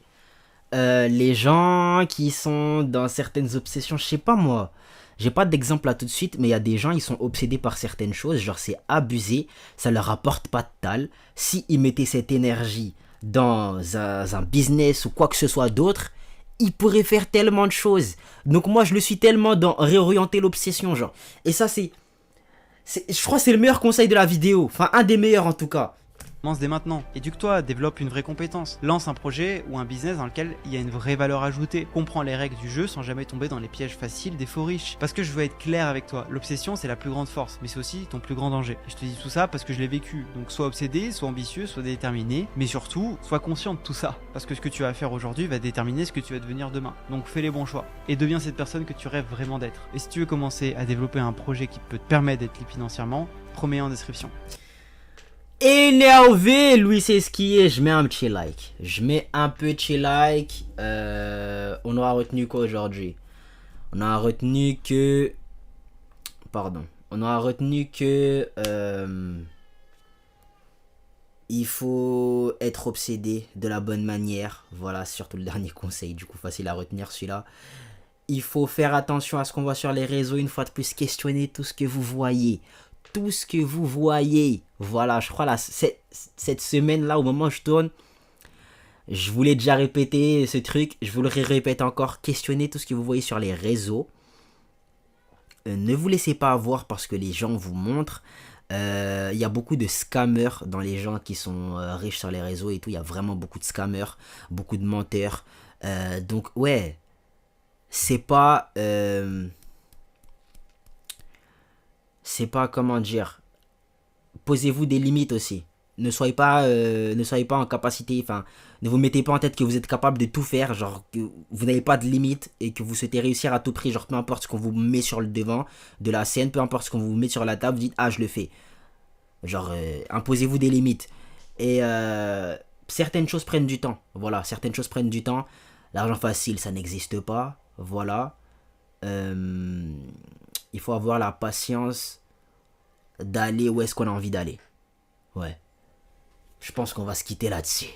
les gens qui sont dans certaines obsessions, je sais pas moi, j'ai pas d'exemple là tout de suite, mais il y a des gens, ils sont obsédés par certaines choses, genre c'est abusé, ça leur apporte pas de tal. Si ils mettaient cette énergie dans un business ou quoi que ce soit d'autre, ils pourraient faire tellement de choses. Donc moi, je le suis tellement dans réorienter l'obsession, genre. Et ça, je crois que c'est le meilleur conseil de la vidéo, enfin un des meilleurs en tout cas. Commence dès maintenant. Éduque-toi, développe une vraie compétence. Lance un projet ou un business dans lequel il y a une vraie valeur ajoutée. Comprends les règles du jeu sans jamais tomber dans les pièges faciles des faux riches. Parce que je veux être clair avec toi, l'obsession c'est la plus grande force, mais c'est aussi ton plus grand danger. Et je te dis tout ça parce que je l'ai vécu. Donc sois obsédé, sois ambitieux, sois déterminé, mais surtout, sois conscient de tout ça. Parce que ce que tu vas faire aujourd'hui va déterminer ce que tu vas devenir demain. Donc fais les bons choix. Et deviens cette personne que tu rêves vraiment d'être. Et si tu veux commencer à développer un projet qui peut te permettre d'être libre financièrement, promets en description. Énervé, Louis c'est ce qui est. Je mets un petit like. Je mets un petit like. On aura retenu quoi aujourd'hui? On aura retenu que... Pardon. On aura retenu que... il faut être obsédé de la bonne manière. Voilà, surtout le dernier conseil. Du coup, facile à retenir celui-là. Il faut faire attention à ce qu'on voit sur les réseaux. Une fois de plus, questionner tout ce que vous voyez. Tout ce que vous voyez. Voilà, je crois là, cette semaine-là, au moment où je tourne, je voulais déjà répéter ce truc. Je vous le répète encore. Questionnez tout ce que vous voyez sur les réseaux. Ne vous laissez pas avoir parce que les gens vous montrent. Il y a beaucoup de scammers dans les gens qui sont riches sur les réseaux et tout. Il y a vraiment beaucoup de scammers, beaucoup de menteurs. Donc, ouais, c'est pas... c'est pas, comment dire, posez-vous des limites aussi. Ne soyez pas en capacité, enfin, ne vous mettez pas en tête que vous êtes capable de tout faire, genre que vous n'avez pas de limite et que vous souhaitez réussir à tout prix, genre peu importe ce qu'on vous met sur le devant de la scène, peu importe ce qu'on vous met sur la table, vous dites ah je le fais. Genre imposez-vous des limites. Et certaines choses prennent du temps, voilà, certaines choses prennent du temps. L'argent facile ça n'existe pas, voilà. Il faut avoir la patience d'aller où est-ce qu'on a envie d'aller. Ouais. Je pense qu'on va se quitter là-dessus.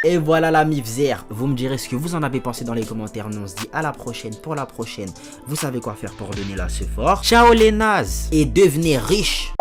Et voilà la Mifzer. Vous me direz ce que vous en avez pensé dans les commentaires. Nous on se dit à la prochaine pour la prochaine. Vous savez quoi faire pour donner là ce fort. Ciao les nazes. Et devenez riches.